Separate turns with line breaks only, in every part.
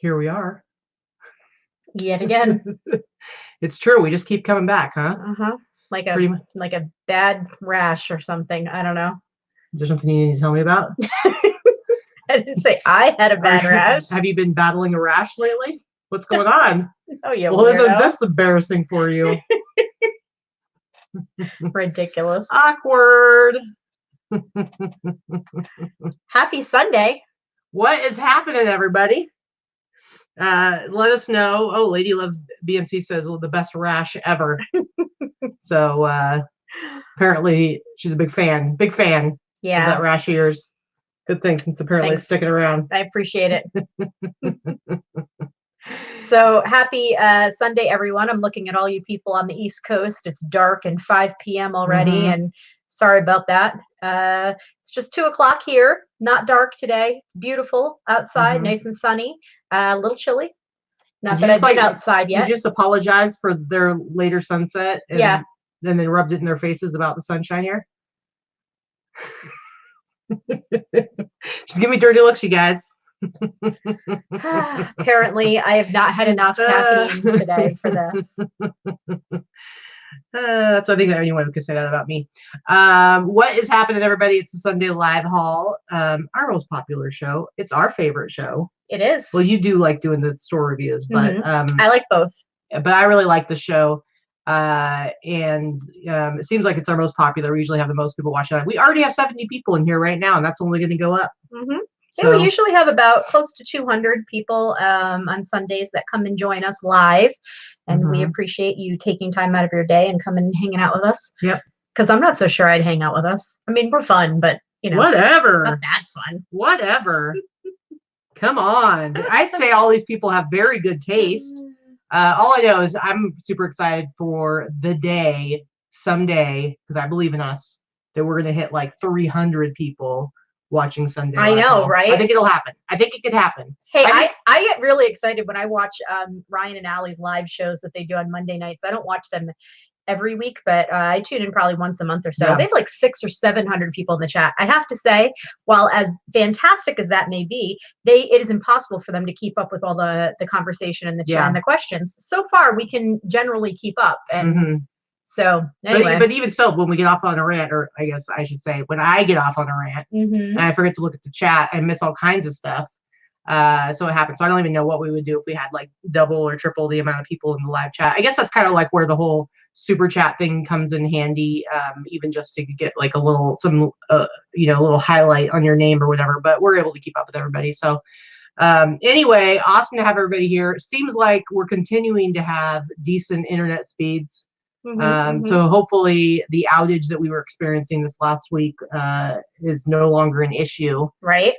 here we are.
Yet again.
It's true. We just keep coming back, huh?
Like a bad rash or something. I don't know.
Is there something you need to tell me about?
I didn't say I had a bad rash.
Have you been battling a rash lately? What's going on?
Oh, yeah.
Well, isn't this embarrassing for you?
Ridiculous.
Awkward.
Happy Sunday.
What is happening, everybody? Let us know. Oh, Lady Loves BMC says the best rash ever. So apparently she's a big fan.
Yeah.
Of that rash of yours. Good thing, since apparently it's sticking around.
I appreciate it. So happy Sunday, everyone. I'm looking at all you people on the East Coast. It's dark and 5 p.m. already, and sorry about that. It's just 2 o'clock here. Not dark today. It's beautiful outside, nice and sunny. A little chilly. Not that I've been outside yet.
You just apologize for their later sunset, and then they rubbed it in their faces about the sunshine here. Just give me dirty looks, you guys.
Apparently, I have not had enough caffeine today for this.
So I think anyone could say that about me. What is happening, everybody? It's the Sunday Live Haul, our most popular show. It's our favorite show.
It is.
Well, you do like doing the store reviews, but
I like both.
But I really like the show. And it seems like it's our most popular. We usually have the most people watching it. We already have 70 people in here right now, and that's only going to go up.
So we usually have about close to 200 people on Sundays that come and join us live, and we appreciate you taking time out of your day and coming and hanging out with us.
Yep.
Because I'm not so sure I'd hang out with us. I mean, we're fun, but you know,
whatever.
Not that fun.
Whatever. Come on. I'd say all these people have very good taste. All I know is I'm super excited for the day, someday, because I believe in us, that we're going to hit like 300 people watching Sunday.
I know, right?
I think it'll happen. I think it could happen.
Hey, I get really excited when I watch Ryan and Allie's live shows that they do on Monday nights. I don't watch them every week, but I tune in probably once a month or so. They have like 600 or 700 people in the chat. I have to say, while as fantastic as that may be, it is impossible for them to keep up with all the conversation and the chat and the questions. So far, we can generally keep up. And so anyway.
But even so, when we get off on a rant, or I guess I should say, when I get off on a rant, and I forget to look at the chat, I miss all kinds of stuff. So it happens. So I don't even know what we would do if we had like double or triple the amount of people in the live chat. I guess that's kind of like where the whole super chat thing comes in handy, even just to get like a little little highlight on your name or whatever. But we're able to keep up with everybody. So anyway, awesome to have everybody here. Seems like we're continuing to have decent internet speeds. So hopefully the outage that we were experiencing this last week is no longer an issue.
Right.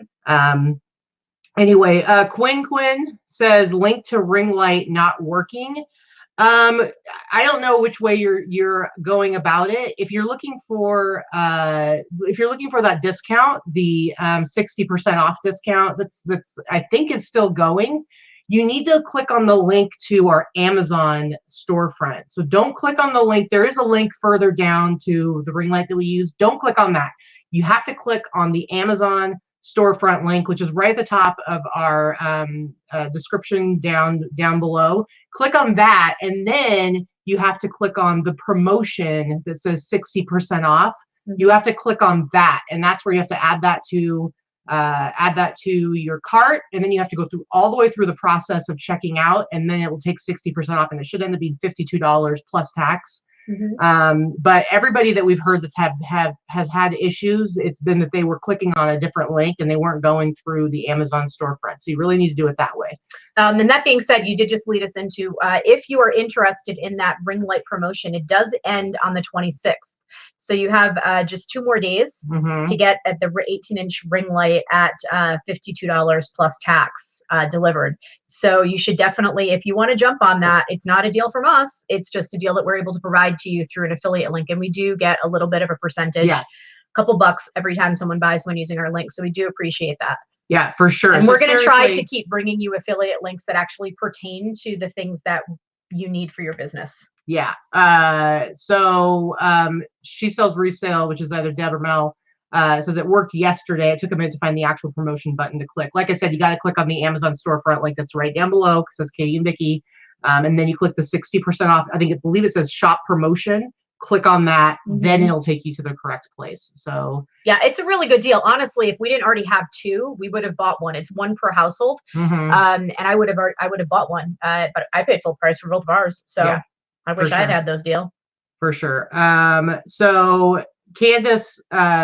Anyway, Quinn says link to ring light not working. I don't know which way you're going about it. If you're looking for that discount, the 60% off discount that's I think is still going, you need to click on the link to our Amazon storefront. So don't click on the link. There is a link further down to the ring light that we use. Don't click on that. You have to click on the Amazon storefront link, which is right at the top of our description down below. Click on that, and then you have to click on the promotion that says 60% off. You have to click on that, and that's where you have to add that to your cart, and then you have to go through all the way through the process of checking out, and then it will take 60% off, and it should end up being $52 plus tax. But everybody that we've heard that's has had issues, it's been that they were clicking on a different link and they weren't going through the Amazon storefront. So you really need to do it that way.
And that being said, you did just lead us into, if you are interested in that ring light promotion, it does end on the 26th. So you have just 2 more days to get at the 18-inch ring light at $52 plus tax delivered. So you should definitely, if you want to jump on that, it's not a deal from us. It's just a deal that we're able to provide to you through an affiliate link. And we do get a little bit of a percentage, a couple bucks every time someone buys one using our link. So we do appreciate that.
Yeah, for sure.
And we're going to try to keep bringing you affiliate links that actually pertain to the things that you need for your business.
Yeah. So she sells resale, which is either Deb or Mel. It says it worked yesterday. It took a minute to find the actual promotion button to click. Like I said, you got to click on the Amazon storefront link that's right down below. It says Katy and Vicki. And then you click the 60% off. I believe it says shop promotion. Click on that, then it'll take you to the correct place. So
yeah, it's a really good deal. Honestly, if we didn't already have two, we would have bought one. It's one per household. And I would have bought one. But I paid full price for both of ours. So yeah, I wish I had those deals.
For sure. So Candace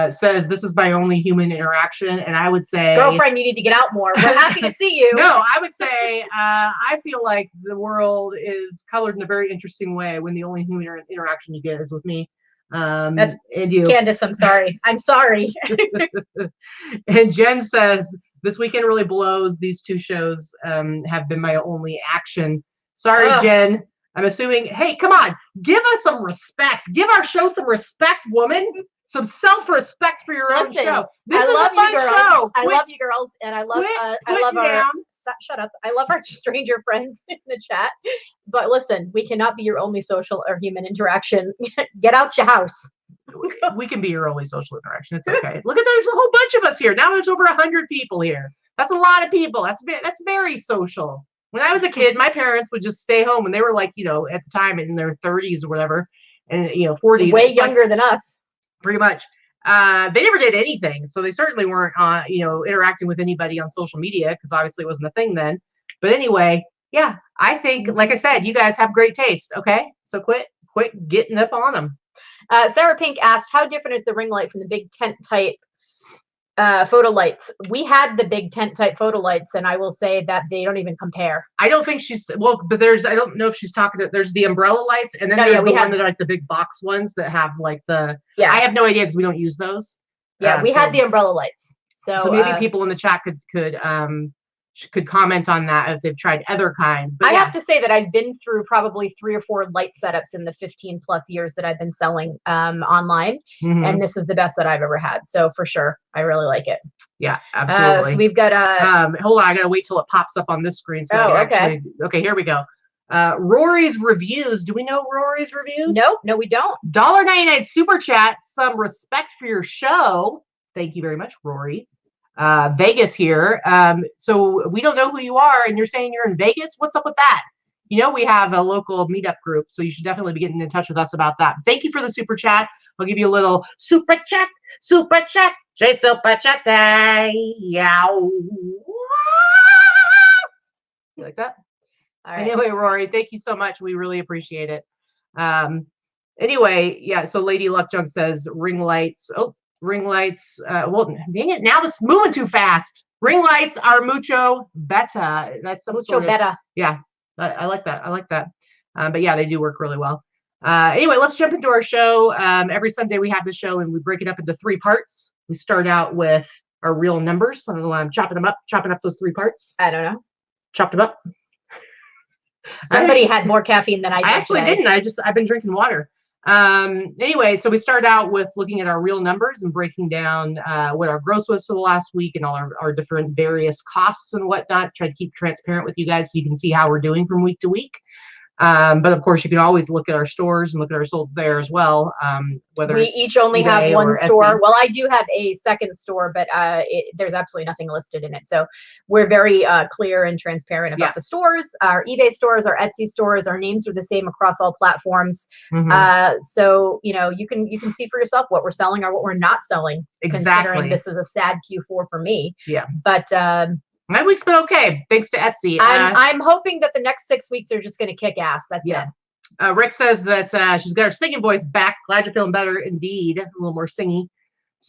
says this is my only human interaction, and I would say,
girlfriend, you need to get out more. We're happy to see you.
No, I would say I feel like the world is colored in a very interesting way when the only human interaction you get is with me.
That's
and you,
Candace. I'm sorry. I'm sorry.
And Jen says this weekend really blows. These two shows have been my only action. Sorry, Jen. I'm assuming, hey, come on, give us some respect. Give our show some respect, woman. Some self-respect for your own show. This is a fun show.
I love you girls, and I love our shut up. I love our stranger friends in the chat. But listen, we cannot be your only social or human interaction. Get out your house.
We can be your only social interaction. It's okay. Look at there's a whole bunch of us here. Now there's over 100 people here. That's a lot of people. That's very social. When I was a kid, my parents would just stay home, and they were like, at the time in their 30s or whatever, and 40s.
Way younger than us.
Pretty much. They never did anything, so they certainly weren't, interacting with anybody on social media because obviously it wasn't a thing then. But anyway, yeah, I think, like I said, you guys have great taste. Okay, so quit getting up on them.
Sarah Pink asked, how different is the ring light from the big tent type photo lights? We had the big tent type photo lights, and I will say that they don't even compare.
I don't think but I don't know if she's talking there's the umbrella lights, and then there's the one that are like the big box ones that have like I have no idea because we don't use those.
Yeah, we had the umbrella lights. So
maybe people in the chat could comment on that if they've tried other kinds. But
I have to say that I've been through probably 3 or 4 light setups in the 15 plus years that I've been selling online, and this is the best that I've ever had. So for sure, I really like it.
Yeah, absolutely.
So we've got
hold on, I gotta wait till it pops up on this screen. So okay, here we go. Rory's reviews. Do we know Rory's reviews?
No, we don't.
$1.99 super chat. Some respect for your show. Thank you very much, Rory. Vegas here. So we don't know who you are, and you're saying you're in Vegas. What's up with that? We have a local meetup group, so you should definitely be getting in touch with us about that. Thank you for the super chat. I'll give you a little super chat. Say super chat. Yow. You like that? All right. Anyway, Rory, thank you so much. We really appreciate it. Anyway, yeah. So Lady Luck Junk says ring lights. Oh. Ring lights, well, dang it, now this moving too fast. Ring lights are mucho better. That's some
mucho better.
Yeah, I like that. But yeah, they do work really well. Anyway, let's jump into our show. Every Sunday we have the show, and we break it up into 3 parts. We start out with our real numbers. So I'm chopping up those 3 parts.
I don't know.
Chopped them up.
Somebody had more caffeine than I did.
I actually didn't. I've been drinking water. Anyway, so we start out with looking at our real numbers and breaking down what our gross was for the last week and all our different various costs and whatnot. Try to keep transparent with you guys so you can see how we're doing from week to week. But of course, you can always look at our stores and look at our solds there as well. Whether we
each only
eBay
have one store. Well, I do have a second store, but there's absolutely nothing listed in it. So we're very clear and transparent about the stores. Our eBay stores, our Etsy stores, our names are the same across all platforms. So you can see for yourself what we're selling or what we're not selling.
Exactly.
Considering this is a sad Q4 for me.
Yeah.
But
my week's been okay, thanks to Etsy.
I'm hoping that the next 6 weeks are just going to kick ass. That's it.
Rick says that she's got her singing voice back. Glad you're feeling better, indeed. A little more singy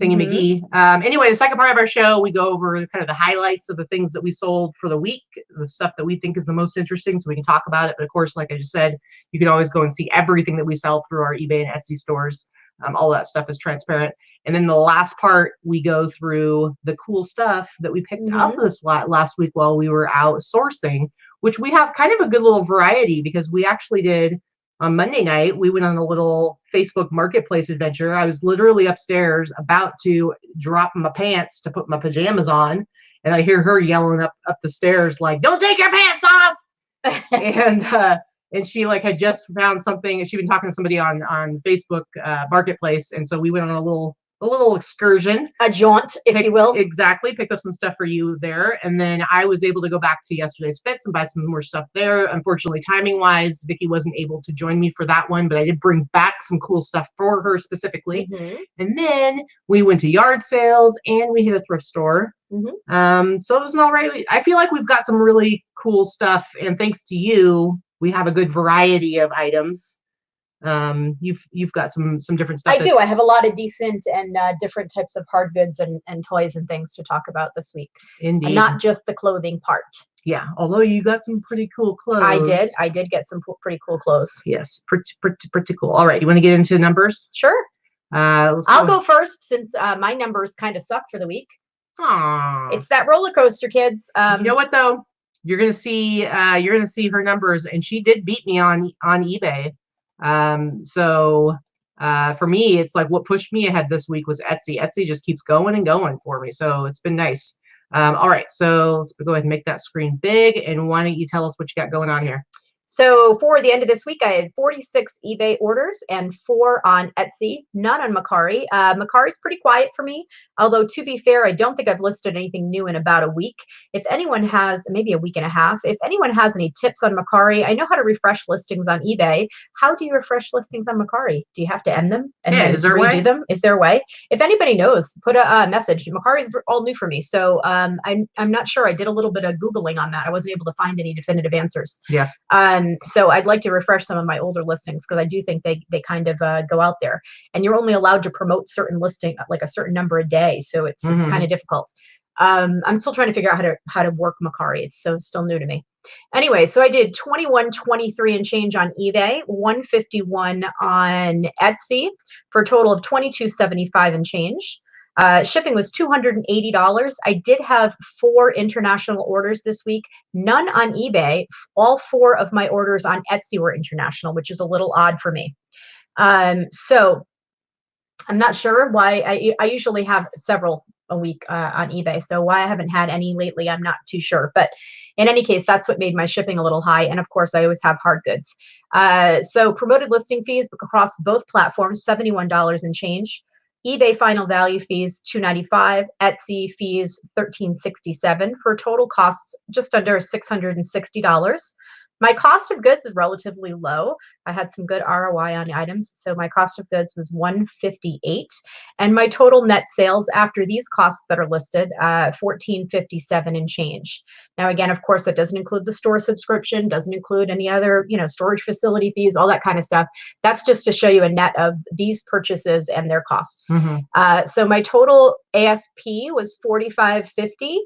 McGee. Anyway, the second part of our show, we go over kind of the highlights of the things that we sold for the week, the stuff that we think is the most interesting, so we can talk about it. But of course, like I just said, you can always go and see everything that we sell through our eBay and Etsy stores. All that stuff is transparent. And then the last part, we go through the cool stuff that we picked up this last week while we were out sourcing, which we have kind of a good little variety because we actually did on Monday night. We went on a little Facebook marketplace adventure. I was literally upstairs about to drop my pants to put my pajamas on. And I hear her yelling up the stairs, like, don't take your pants off. And she had just found something, and she'd been talking to somebody on Facebook Marketplace. And so we went on a little a little excursion.
A jaunt, if you will.
Exactly. Picked up some stuff for you there. And then I was able to go back to yesterday's fits and buy some more stuff there. Unfortunately, timing wise, Vicki wasn't able to join me for that one, but I did bring back some cool stuff for her specifically. And then we went to yard sales and we hit a thrift store. So it was an all right. I feel like we've got some really cool stuff, and thanks to you, we have a good variety of items. You've got some different stuff.
I do. I have a lot of decent and different types of hard goods and toys and things to talk about this week.
Indeed.
And not just the clothing part.
Yeah, although you got some pretty cool clothes.
I did get some pretty cool clothes.
Yes, pretty cool. All right, you want to get into numbers?
Sure.
I'll
go first since my numbers kind of suck for the week.
Aww.
It's that roller coaster, kids.
You know what though? You're gonna see her numbers, and she did beat me on eBay. So for me, it's like what pushed me ahead this week was Etsy. Etsy just keeps going and going for me, so it's been nice. All right, so let's go ahead and make that screen big, and why don't you tell us what you got going on here?
So for the end of this week, I had 46 eBay orders and 4 on Etsy, none on Mercari. Mercari's pretty quiet for me, although to be fair, I don't think I've listed anything new in about a week. If anyone has, maybe a week and a half, if anyone has any tips on Mercari, I know how to refresh listings on eBay. How do you refresh listings on Mercari? Do you have to end them and then redo them? Is there a way? If anybody knows, put a message. Mercari is all new for me, so I'm not sure. I did a little bit of Googling on that. I wasn't able to find any definitive answers.
Yeah.
So I'd like to refresh some of my older listings because I do think they kind of go out there, and you're only allowed to promote certain listing, like a certain number a day. So it's kind of difficult. I'm still trying to figure out how to work Mercari. It's still new to me. Anyway, so I did 21.23 and change on eBay, 151 on Etsy for a total of 22.75 and change. Shipping was $280. I did have 4 international orders this week, none on eBay. All 4 of my orders on Etsy were international, which is a little odd for me. So I'm not sure why. I usually have several a week on eBay, so why I haven't had any lately, I'm not too sure. But in any case, that's what made my shipping a little high. And of course, I always have hard goods. So promoted listing fees across both platforms, $71 and change. eBay final value fees $295, Etsy fees $1367 for total costs just under $660. My cost of goods is relatively low. I had some good ROI on items, so my cost of goods was $158, and my total net sales after these costs that are listed, $1457 and change. Now, again, of course, that doesn't include the store subscription, doesn't include any other, storage facility fees, all that kind of stuff. That's just to show you a net of these purchases and their costs. So my total ASP was $45.50.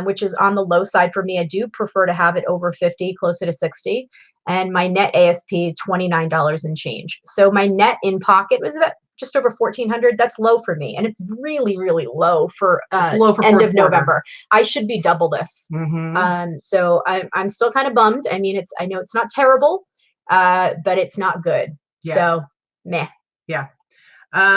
Which is on the low side for me. I do prefer to have it over 50, closer to 60. And my net ASP, $29 and change. So my net in pocket was about just over $1,400. That's low for me. And it's really, really low for, end of November. I should be double this. So I'm still kind of bummed. I mean, I know it's not terrible, but it's not good. Yeah. So meh.
Yeah.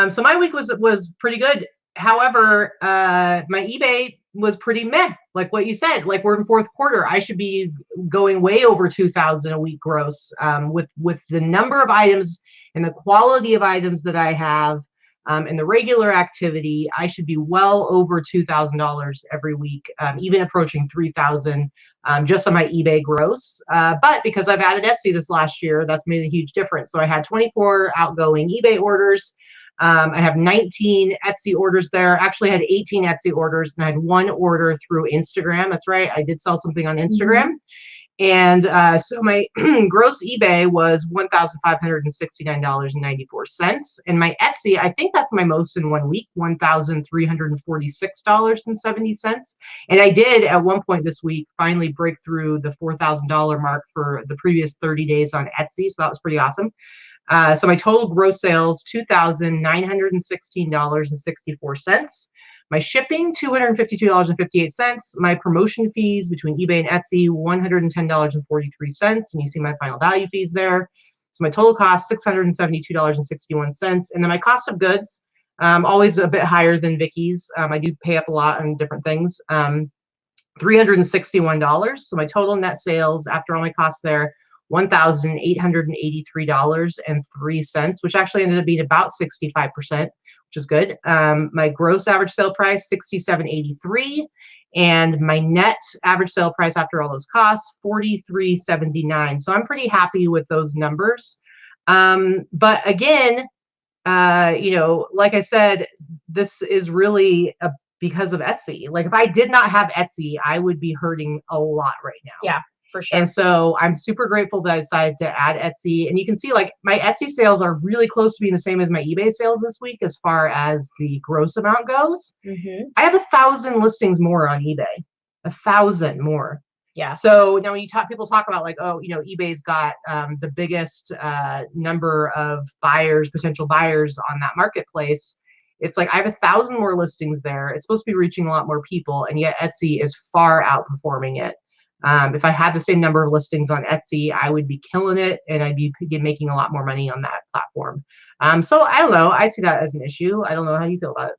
So my week was pretty good. However, my eBay was pretty meh, like what you said. Like, we're in fourth quarter, I should be going way over 2,000 a week gross. With the number of items and the quality of items that I have, and the regular activity, I should be well over $2,000 every week, even approaching 3,000 just on my eBay gross. But because I've added Etsy this last year, that's made a huge difference. So I had 24 outgoing eBay orders. I have 19 Etsy orders there. Actually, I had 18 Etsy orders, and I had 1 order through Instagram. That's right. I did sell something on Instagram. And so my gross eBay was $1,569.94. And my Etsy, I think that's my most in 1 week, $1,346.70. And I did at one point this week finally break through the $4,000 mark for the previous 30 days on Etsy. So that was pretty awesome. So my total gross sales, $2,916.64. My shipping, $252.58. My promotion fees between eBay and Etsy, $110.43. And you see my final value fees there. So my total cost, $672.61. And then my cost of goods, always a bit higher than Vicki's. I do pay up a lot on different things. $361. So my total net sales after all my costs there, $1,883.03, which actually ended up being about 65%, which is good. My gross average sale price, $67.83. And my net average sale price after all those costs, $43.79. So I'm pretty happy with those numbers. But again, you know, like I said, this is really because of Etsy. Like if I did not have Etsy, I would be hurting a lot right now.
Yeah, for sure.
And so I'm super grateful that I decided to add Etsy. And you can see like my Etsy sales are really close to being the same as my eBay sales this week as far as the gross amount goes. I have 1,000 listings more on eBay, 1,000 more.
Yeah.
So now when you people talk about like, oh, you know, eBay's got the biggest number of buyers, potential buyers on that marketplace. It's like I have 1,000 more listings there. It's supposed to be reaching a lot more people, and yet Etsy is far outperforming it. If I had the same number of listings on Etsy, I would be killing it, and I'd be making a lot more money on that platform. So I don't know. I see that as an issue. I don't know how you feel about it.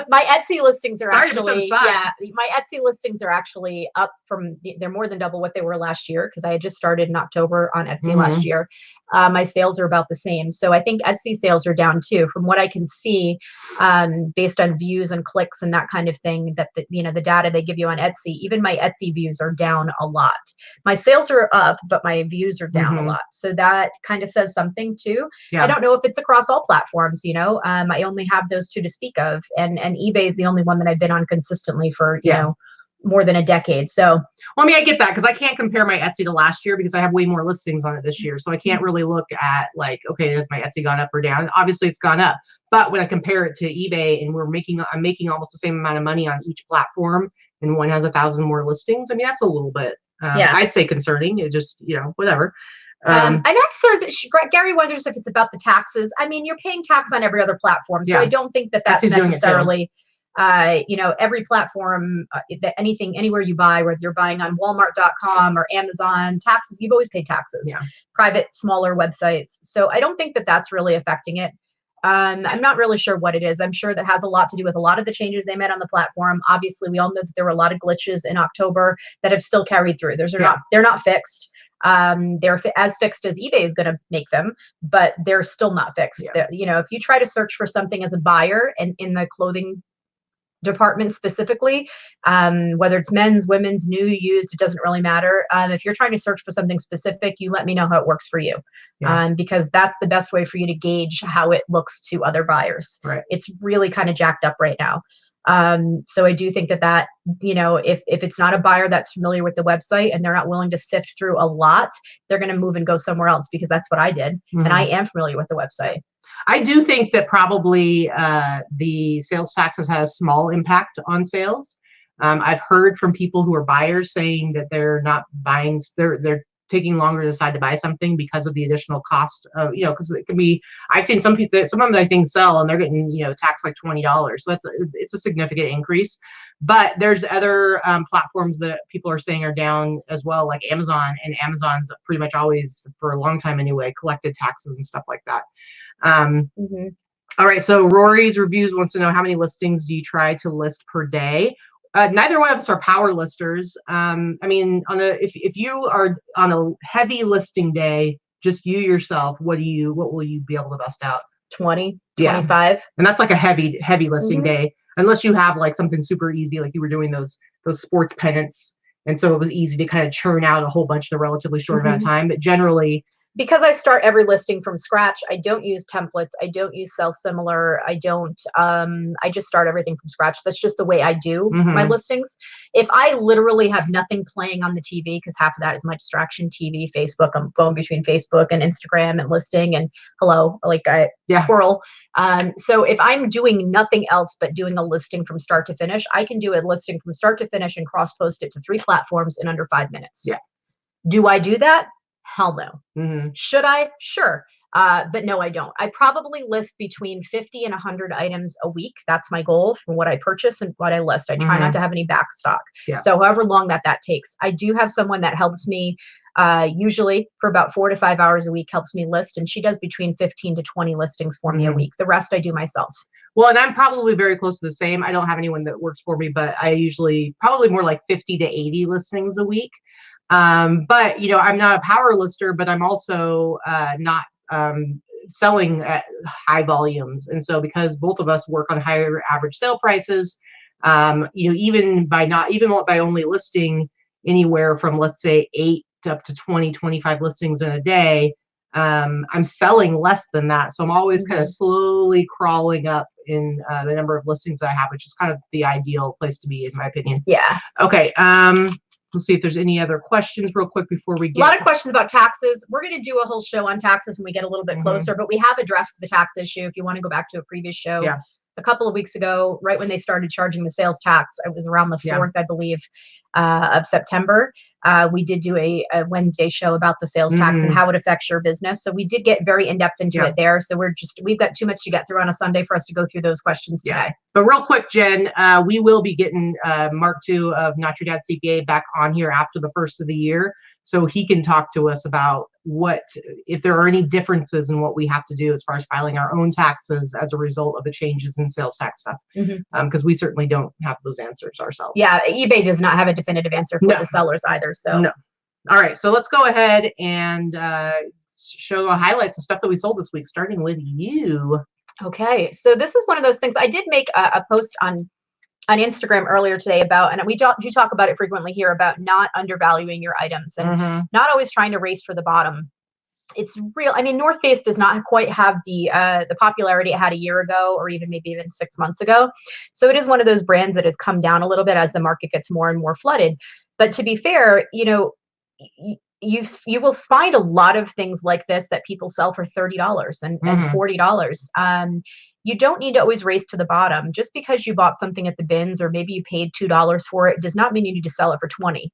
My Etsy listings are
Sorry to put you on the spot.
my Etsy listings are actually up from, they're more than double what they were last year because I had just started in October on Etsy last year. My sales are about the same. So I think Etsy sales are down too, from what I can see, based on views and clicks and that kind of thing, that you know, the data they give you on Etsy, even my Etsy views are down a lot. My sales are up, but my views are down a lot. So that kind of says something too. I don't know if it's across all platforms, you know, I only have those two to speak of, and eBay is the only one that I've been on consistently for, you know, more than a decade. So,
well, I mean, I get that because I can't compare my Etsy to last year because I have way more listings on it this year. So I can't really look at like, okay, has my Etsy gone up or down? Obviously it's gone up, but when I compare it to eBay and I'm making almost the same amount of money on each platform and one has 1,000 more listings. I mean, that's a little bit, I'd say concerning. It just, you know, whatever.
I'm not sure that Gary wonders if it's about the taxes. I mean, you're paying tax on every other platform. So I don't think that that's necessarily, you know, every platform, that anywhere you buy, whether you're buying on Walmart.com or Amazon, taxes, you've always paid taxes, private, smaller websites. So I don't think that that's really affecting it. I'm not really sure what it is. I'm sure that has a lot to do with a lot of the changes they made on the platform. Obviously, we all know that there were a lot of glitches in October that have still carried through. They're not fixed. They're as fixed as eBay is going to make them, but they're still not fixed. You know, if you try to search for something as a buyer and in the clothing department specifically, whether it's men's, women's, new, used, it doesn't really matter. If you're trying to search for something specific, you let me know how it works for you, because that's the best way for you to gauge how it looks to other buyers. It's really kind of jacked up right now. So I do think that, you know, if it's not a buyer that's familiar with the website and they're not willing to sift through a lot, they're going to move and go somewhere else, because that's what I did. And I am familiar with the website.
I do think that probably the sales taxes had a small impact on sales. I've heard from people who are buyers saying that they're not buying, they're taking longer to decide to buy something because of the additional cost of, you know, because it can be, I've seen some people, some of them I think sell and they're getting, you know, taxed like $20. So it's a significant increase. But there's other platforms that people are saying are down as well, like Amazon, and Amazon's pretty much always, for a long time anyway, collected taxes and stuff like that. All right, so Rory's Reviews wants to know, how many listings do you try to list per day? Neither one of us are power listers. I mean, if you are on a heavy listing day, just you yourself, what will you be able to bust out?
20, 25.
And that's like a heavy listing day, unless you have like something super easy, like you were doing those sports pennants, and so it was easy to kind of churn out a whole bunch in a relatively short amount of time. But generally,
because I start every listing from scratch, I don't use templates. I don't use sell similar. I just start everything from scratch. That's just the way I do my listings. If I literally have nothing playing on the TV, because half of that is my distraction, TV, Facebook, I'm going between Facebook and Instagram and listing and squirrel. So if I'm doing nothing else but doing a listing from start to finish, I can do a listing from start to finish and cross post it to 3 platforms in under 5 minutes. Do I do that? Hell no. Should I? Sure. But no, I don't. I probably list between 50 and 100 items a week. That's my goal from what I purchase and what I list. I try not to have any back stock. So however long that takes. I do have someone that helps me usually for about 4 to 5 hours a week, helps me list. And she does between 15 to 20 listings for me a week. The rest I do myself.
Well, and I'm probably very close to the same. I don't have anyone that works for me, but I usually probably more like 50 to 80 listings a week. But, you know, I'm not a power lister, but I'm also not selling at high volumes. And so because both of us work on higher average sale prices, you know, even by only listing anywhere from, let's say, 8 to up to 20, 25 listings in a day, I'm selling less than that. So I'm always kind of slowly crawling up in the number of listings that I have, which is kind of the ideal place to be, in my opinion.
Yeah.
Okay. Let's see if there's any other questions real quick before we get.
A lot of questions about taxes. We're going to do a whole show on taxes when we get a little bit closer, but we have addressed the tax issue. If you want to go back to a previous show, a couple of weeks ago, right when they started charging the sales tax, it was around the 4th, I believe, of September. We did do a Wednesday show about the sales tax and how it affects your business. So we did get very in-depth into it there. So we've got too much to get through on a Sunday for us to go through those questions today.
But real quick, Jen, we will be getting Mark II of Not Your Dad CPA back on here after the first of the year, so he can talk to us about if there are any differences in what we have to do as far as filing our own taxes as a result of the changes in sales tax stuff. Because we certainly don't have those answers ourselves.
Yeah, eBay does not have a definitive answer for the sellers either. So
no. All right, so let's go ahead and show highlights of stuff that we sold this week, starting with you.
Okay, so this is one of those things. I did make a post on Instagram earlier today about, and we do talk about it frequently here, about not undervaluing your items and not always trying to race for the bottom. It's real. I mean, North Face does not quite have the popularity it had a year ago, or even 6 months ago. So it is one of those brands that has come down a little bit as the market gets more and more flooded. But to be fair, you know, you will find a lot of things like this that people sell for $30 and $40. You don't need to always race to the bottom. Just because you bought something at the bins, or maybe you paid $2 for it, does not mean you need to sell it for $20.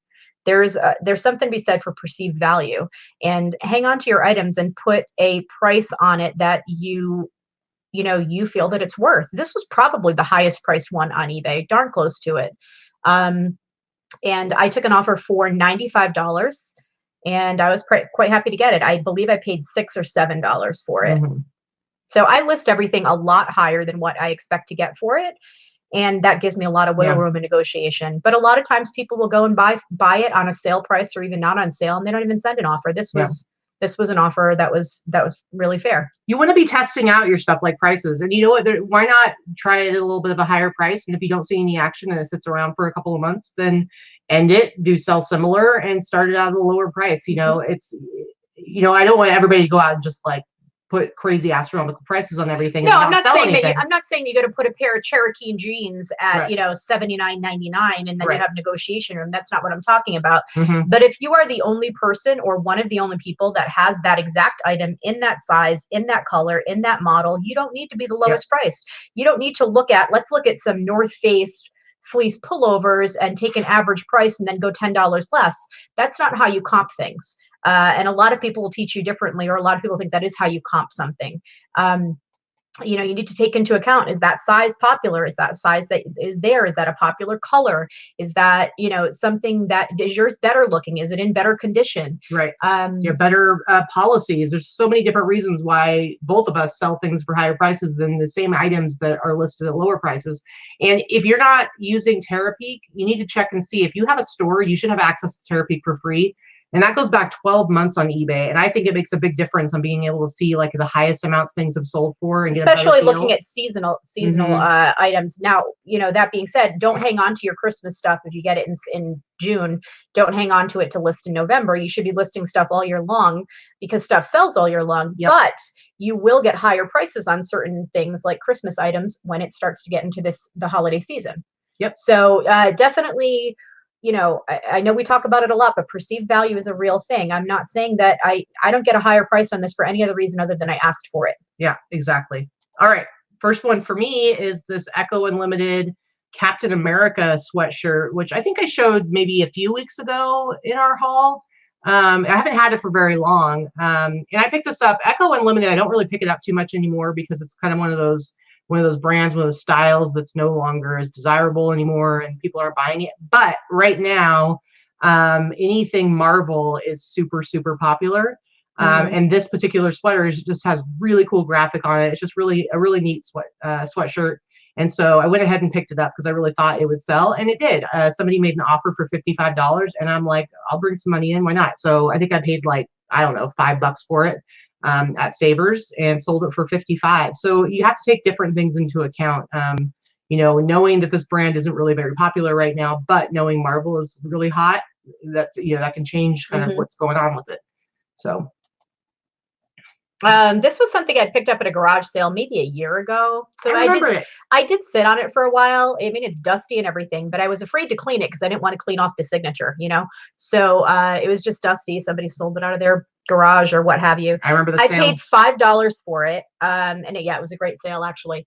There's something to be said for perceived value, and hang on to your items and put a price on it that you feel that it's worth. This was probably the highest priced one on eBay, darn close to it. And I took an offer for $95, and I was quite happy to get it. I believe I paid $6 or $7 for it. So I list everything a lot higher than what I expect to get for it. And that gives me a lot of wiggle room in negotiation. But a lot of times people will go and buy it on a sale price, or even not on sale, and they don't even send an offer. This was an offer that was really fair. You want to be testing out your stuff, like prices. And you know what, why not try it at a little bit of a higher price? And if you don't see any action and it sits around for a couple of months, then end it, do sell similar, and start it out at a lower price. You know, it's, you know, I don't want everybody to go out and just like put crazy astronomical prices on everything. No, I'm not saying that. I'm not saying you got to put a pair of Cherokee jeans at $79.99 and then you have negotiation room. That's not what I'm talking about. But if you are the only person, or one of the only people that has that exact item in that size, in that color, in that model, you don't need to be the lowest priced. You don't need to let's look at some North Face fleece pullovers and take an average price and then go $10 less. That's not how you comp things. And a lot of people will teach you differently, or a lot of people think that is how you comp something. You know, you need to take into account, is that size popular? Is that size that is there? Is that a popular color? Is that, you know, something that is yours better looking? Is it in better condition? Right.
Better policies. There's so many different reasons why both of us sell things for higher prices than the same items that are listed at lower prices. And if you're not using Terapeak, you need to check and see. If you have a store, you should have access to Terapeak for free. And that goes back 12 months on eBay. And I think it makes a big difference on being able to see like the highest amounts things have sold for, and get
especially looking at seasonal items. Now, you know, that being said, don't hang on to your Christmas stuff if you get it in June. Don't hang on to it to list in November. You should be listing stuff all year long, because stuff sells all year long. But you will get higher prices on certain things like Christmas items when it starts to get into the holiday season. So definitely, you know, I know we talk about it a lot, but perceived value is a real thing. I'm not saying that I don't get a higher price on this for any other reason other than I asked for it.
Yeah, exactly. All right. First one for me is this Echo Unlimited Captain America sweatshirt, which I think I showed maybe a few weeks ago in our haul. I haven't had it for very long. And I picked this up. Echo Unlimited, I don't really pick it up too much anymore, because it's kind of one of those brands, one of those styles that's no longer as desirable anymore, and people aren't buying it. But right now, anything Marvel is super, super popular. And this particular sweater just has really cool graphic on it. It's just really a really neat sweatshirt. And so I went ahead and picked it up because I really thought it would sell, and it did. Somebody made an offer for $55, and I'm like, I'll bring some money in. Why not? So I think I paid like, I don't know, $5 for it. at Savers and sold it for 55. So you have to take different things into account. You know, knowing that this brand isn't really very popular right now, but knowing Marvel is really hot, that, you know, that can change kind of what's going on with it. So
this was something I picked up at a garage sale maybe a year ago. So
I remember it.
I did sit on it for a while. I mean, it's dusty and everything, but I was afraid to clean it because I didn't want to clean off the signature, you know? So it was just dusty. Somebody sold it out of their garage or what have you.
I remember the sale.
I paid $5 for it. And yeah, it was a great sale actually.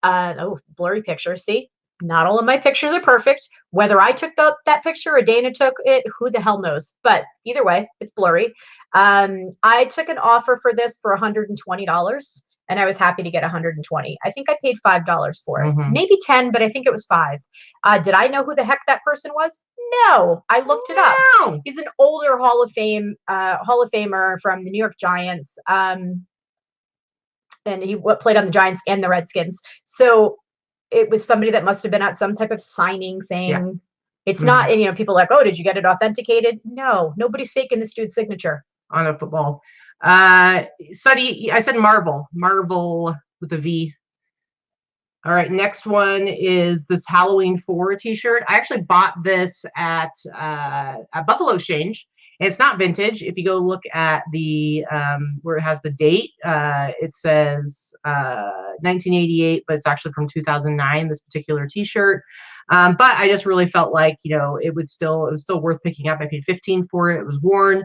Oh, blurry picture. See, not all of my pictures are perfect. Whether I took that picture or Dana took it, who the hell knows? But either way, it's blurry. I took an offer for this for $120, and I was happy to get 120. I think I paid $5 for it, maybe 10, but I think it was 5. Did I know who the heck that person was? No, I looked it up. He's an older Hall of Famer from the New York Giants. And he played on the Giants and the Redskins. So it was somebody that must have been at some type of signing thing. Yeah. It's not, and, you know, people are like, oh, did you get it authenticated? No, nobody's faking this dude's signature
on a football. Suddy, I said Marvel with a V. All right, next one is this Halloween 4 t-shirt. I actually bought this at Buffalo Exchange. And it's not vintage. If you go look at the where it has the date, it says 1988, but it's actually from 2009. This particular T-shirt, but I just really felt like, you know, it was still worth picking up. I paid $15 for it. It was worn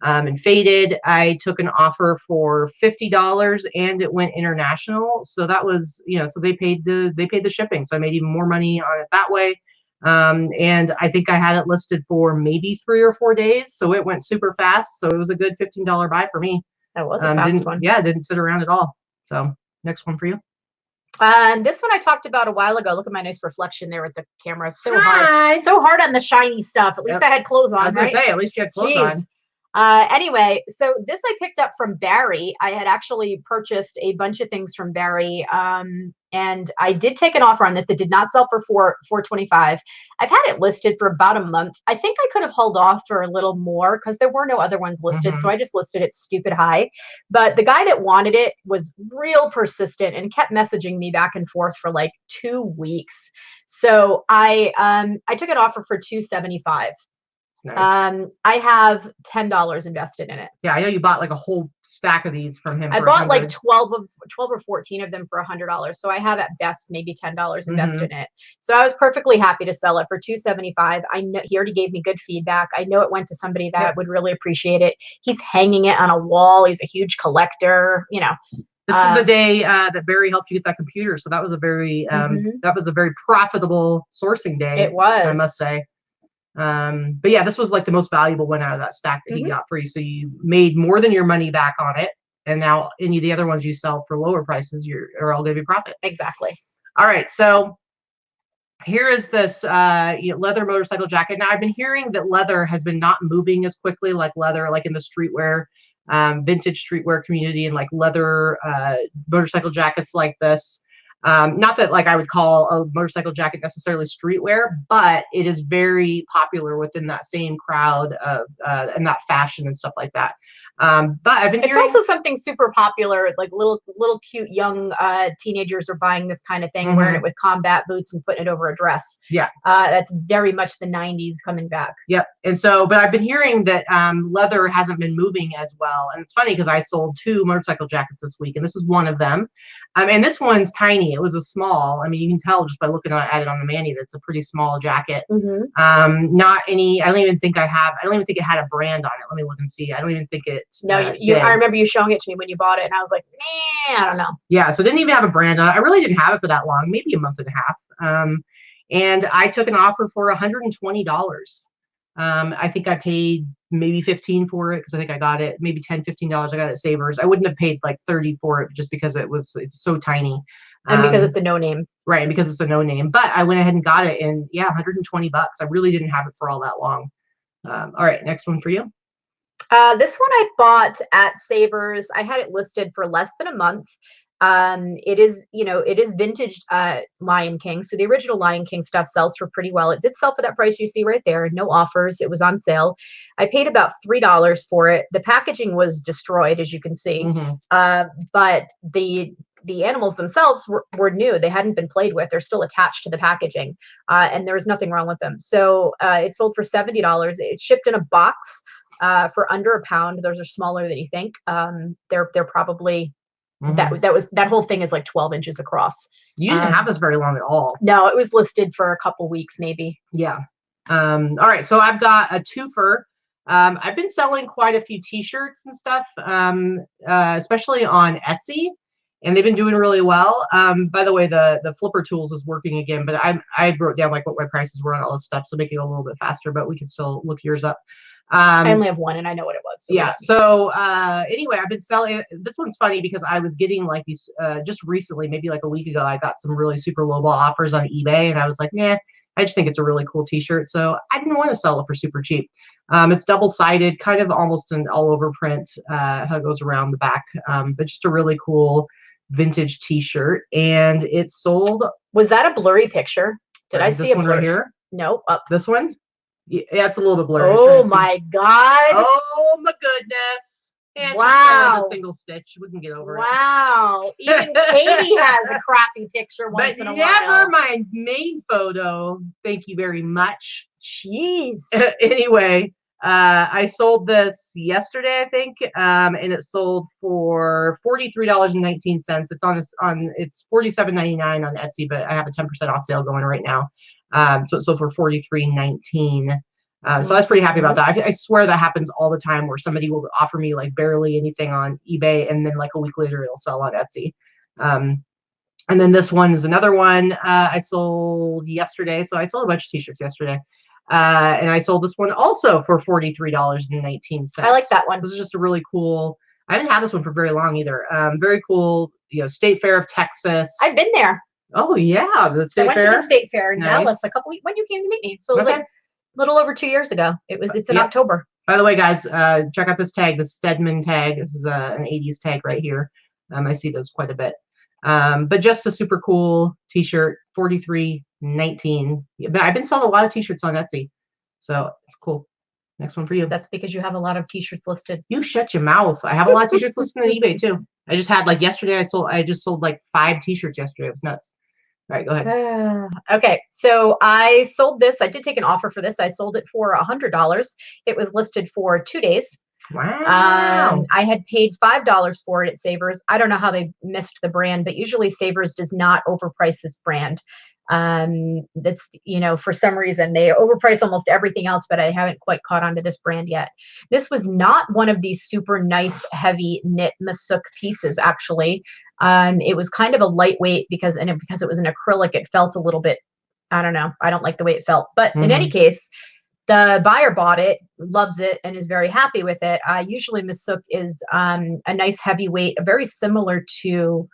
and faded. I took an offer for $50, and it went international. So that was, you know, so they paid the shipping. So I made even more money on it that way. And I think I had it listed for maybe 3 or 4 days, so it went super fast. So it was a good $15 buy for me.
That was a fast one.
Yeah, didn't sit around at all. So next one for you.
This one I talked about a while ago. Look at my nice reflection there with the camera. So hard on the shiny stuff. At least I had clothes on.
I was gonna say, at least you had clothes on.
Anyway, so this I picked up from Barry. I had actually purchased a bunch of things from Barry, and I did take an offer on this that did not sell for $425. I've had it listed for about a month. I think I could have held off for a little more because there were no other ones listed, so I just listed it stupid high. But the guy that wanted it was real persistent and kept messaging me back and forth for like 2 weeks. So I took an offer for $275. Nice. I have $10 invested in it.
Yeah, I know you bought like a whole stack of these from him.
I bought like 12 or 14 of them for $100. So I have at best maybe $10 invested in it. So I was perfectly happy to sell it for $275. I know he already gave me good feedback. I know it went to somebody that would really appreciate it. He's hanging it on a wall. He's a huge collector, you know.
This is the day that Barry helped you get that computer. So that was a very profitable sourcing day.
It was,
I must say. But yeah, this was like the most valuable one out of that stack that he got for you. So you made more than your money back on it. And now any of the other ones you sell for lower prices, are all going to be profit.
Exactly.
All right. So here is this leather motorcycle jacket. Now I've been hearing that leather has been not moving as quickly like leather, like in the streetwear, vintage streetwear community, and like leather motorcycle jackets like this. Not that like I would call a motorcycle jacket necessarily streetwear, but it is very popular within that same crowd of and that fashion and stuff like that. But I've been hearing,
it's also something super popular, like little cute young teenagers are buying this kind of thing, wearing it with combat boots and putting it over a dress.
Yeah.
That's very much the 90s coming back.
Yep. And so, but I've been hearing that leather hasn't been moving as well. And it's funny because I sold 2 motorcycle jackets this week, and this is one of them. And this one's tiny. It was a small. I mean, you can tell just by looking at it on the mani that it's a pretty small jacket. Not any. I don't even think it had a brand on it. Let me look and see. I don't even think it.
No, I remember you showing it to me when you bought it, and I was like, I don't know.
Yeah, so it didn't even have a brand on it. I really didn't have it for that long, maybe a month and a half. And I took an offer for $120. I think I paid maybe $15 for it because I think I got it maybe $10, $15. I got it at Savers. I wouldn't have paid like $30 for it just because it's so tiny.
And because it's a no name.
Right, and because it's a no name. But I went ahead and got it, and yeah, $120. I really didn't have it for all that long. All right, next one for you.
This one I bought at Savers. I had it listed for less than a month. It is, it is vintage Lion King. So the original Lion King stuff sells for pretty well. It did sell for that price you see right there. No offers. It was on sale. I paid about $3 for it. The packaging was destroyed, as you can see. But the animals themselves were new. They hadn't been played with. They're still attached to the packaging, and there was nothing wrong with them. So it sold for $70. It shipped in a box for under £1. Those are smaller than you think. They're probably that whole thing is like 12 inches across.
You didn't have this very long at all.
No, it was listed for a couple weeks, maybe.
Yeah. All right. So I've got a twofer. I've been selling quite a few t-shirts and stuff, especially on Etsy, and they've been doing really well. By the way, the flipper tools is working again, but I wrote down like what my prices were on all this stuff, so make it a little bit faster, but we can still look yours up.
I only have one and I know what it was.
So yeah. So anyway, I've been selling. This one's funny because I was getting like these just recently, maybe like a week ago, I got some really super lowball offers on eBay, and I was like, nah, I just think it's a really cool t-shirt. So I didn't want to sell it for super cheap. It's double-sided, kind of almost an all-over print, how it goes around the back, but just a really cool vintage t-shirt, and it sold.
Was that a blurry picture? Did I see
this one right here?
No, up.
This one? Yeah, it's a little bit blurry.
Oh my God.
Oh my goodness. And
wow.
She's a single stitch. We can get over it.
Wow. Even Katy has a crappy picture once in a while.
Never my main photo. Thank you very much.
Jeez.
Anyway, I sold this yesterday, I think, and it sold for $43.19. It's $47.99 on Etsy, but I have a 10% off sale going right now. So it sold for $43.19. So I was pretty happy about that. I swear that happens all the time, where somebody will offer me like barely anything on eBay, and then like a week later it'll sell on Etsy. And then this one is another one I sold yesterday. So I sold a bunch of t-shirts yesterday. And I sold this one also for $43.19.
I like that one.
This is just a really cool. I haven't had this one for very long either. Very cool. State Fair of Texas.
I've been there.
Oh yeah, the state fair.
I went to the state fair in
Nice.
Dallas a couple weeks when you came to meet me. So it was like a little over 2 years ago. It's in October.
By the way, guys, check out this tag, the Stedman tag. This is an 80s tag right here. I see those quite a bit. But just a super cool t-shirt, $43.19. But I've been selling a lot of t-shirts on Etsy, so it's cool. Next one for you.
That's because you have a lot of t-shirts listed.
You shut your mouth. I have a lot of t-shirts listed on eBay too. I just had like yesterday. I just sold like 5 t-shirts yesterday. It was nuts. All right, go ahead.
Okay, so I sold this. I did take an offer for this. I sold it for $100. It was listed for 2 days.
Wow.
I had paid $5 for it at Savers. I don't know how they missed the brand, but usually Savers does not overprice this brand. That's, for some reason they overprice almost everything else, but I haven't quite caught on to this brand yet. This was not one of these super nice heavy knit Masuk pieces, actually. It was kind of a lightweight because it was an acrylic, it felt a little bit, I don't know, I don't like the way it felt, but in any case, the buyer bought it, loves it, and is very happy with it. Usually Masuk is a nice heavyweight, very similar to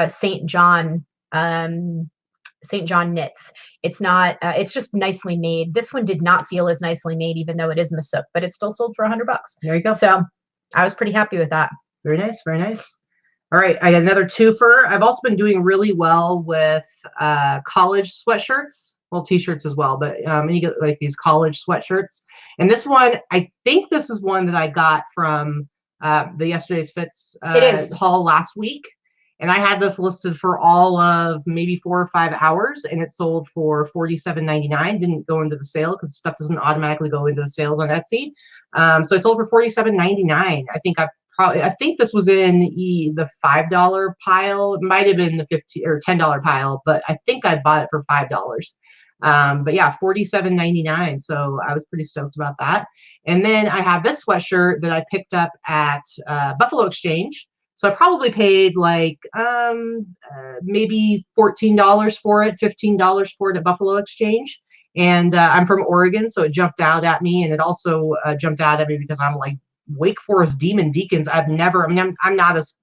St. John knits. It's not, it's just nicely made. This one did not feel as nicely made, even though it is Masuk, but it still sold for $100.
There you go.
So I was pretty happy with that.
Very nice, very nice. All right, I got another twofer. I've also been doing really well with college sweatshirts, well, t-shirts as well, but you get like these college sweatshirts. And this one, I think this is one that I got from the Yesterday's Fits haul last week. And I had this listed for all of maybe 4 or 5 hours, and it sold for $47.99. Didn't go into the sale because stuff doesn't automatically go into the sales on Etsy. So I sold for $47.99. I think this was in the $5 pile. It might have been the $15 or $10 pile, but I think I bought it for $5. But yeah, $47.99. So I was pretty stoked about that. And then I have this sweatshirt that I picked up at Buffalo Exchange. So I probably paid like maybe $14 for it, $15 for it at Buffalo Exchange. And I'm from Oregon, so it jumped out at me. And it also jumped out at me because I'm like Wake Forest Demon Deacons. I'm not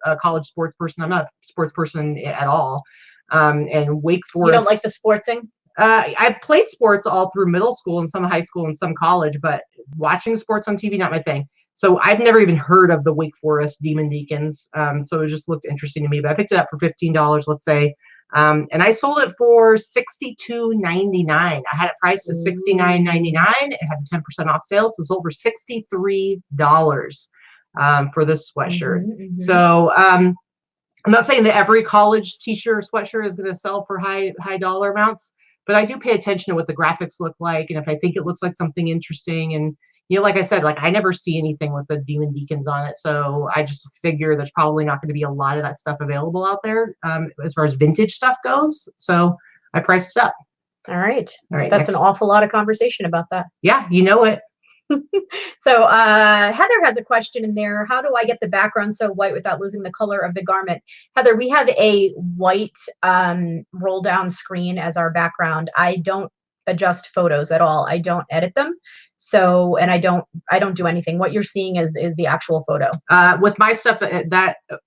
a college sports person. I'm not a sports person at all. And Wake Forest.
You don't like the sportsing?
I played sports all through middle school and some high school and some college, but watching sports on TV, not my thing. So I've never even heard of the Wake Forest Demon Deacons. So it just looked interesting to me, but I picked it up for $15, let's say. And I sold it for $62.99. I had it priced at $69.99. It had a 10% off sale, so it sold for $63 for this sweatshirt. So I'm not saying that every college t-shirt or sweatshirt is going to sell for high dollar amounts, but I do pay attention to what the graphics look like, and if I think it looks like something interesting. And like I said, like I never see anything with the Demon Deacons on it, so I just figure there's probably not going to be a lot of that stuff available out there as far as vintage stuff goes. So I priced it up.
All right.
That's
next. An awful lot of conversation about that.
Yeah, you know it.
So Heather has a question in there. How do I get the background so white without losing the color of the garment? Heather, we have a white roll down screen as our background. I don't adjust photos at all. I don't edit them. So, and I don't do anything. What you're seeing is the actual photo.
With my stuff,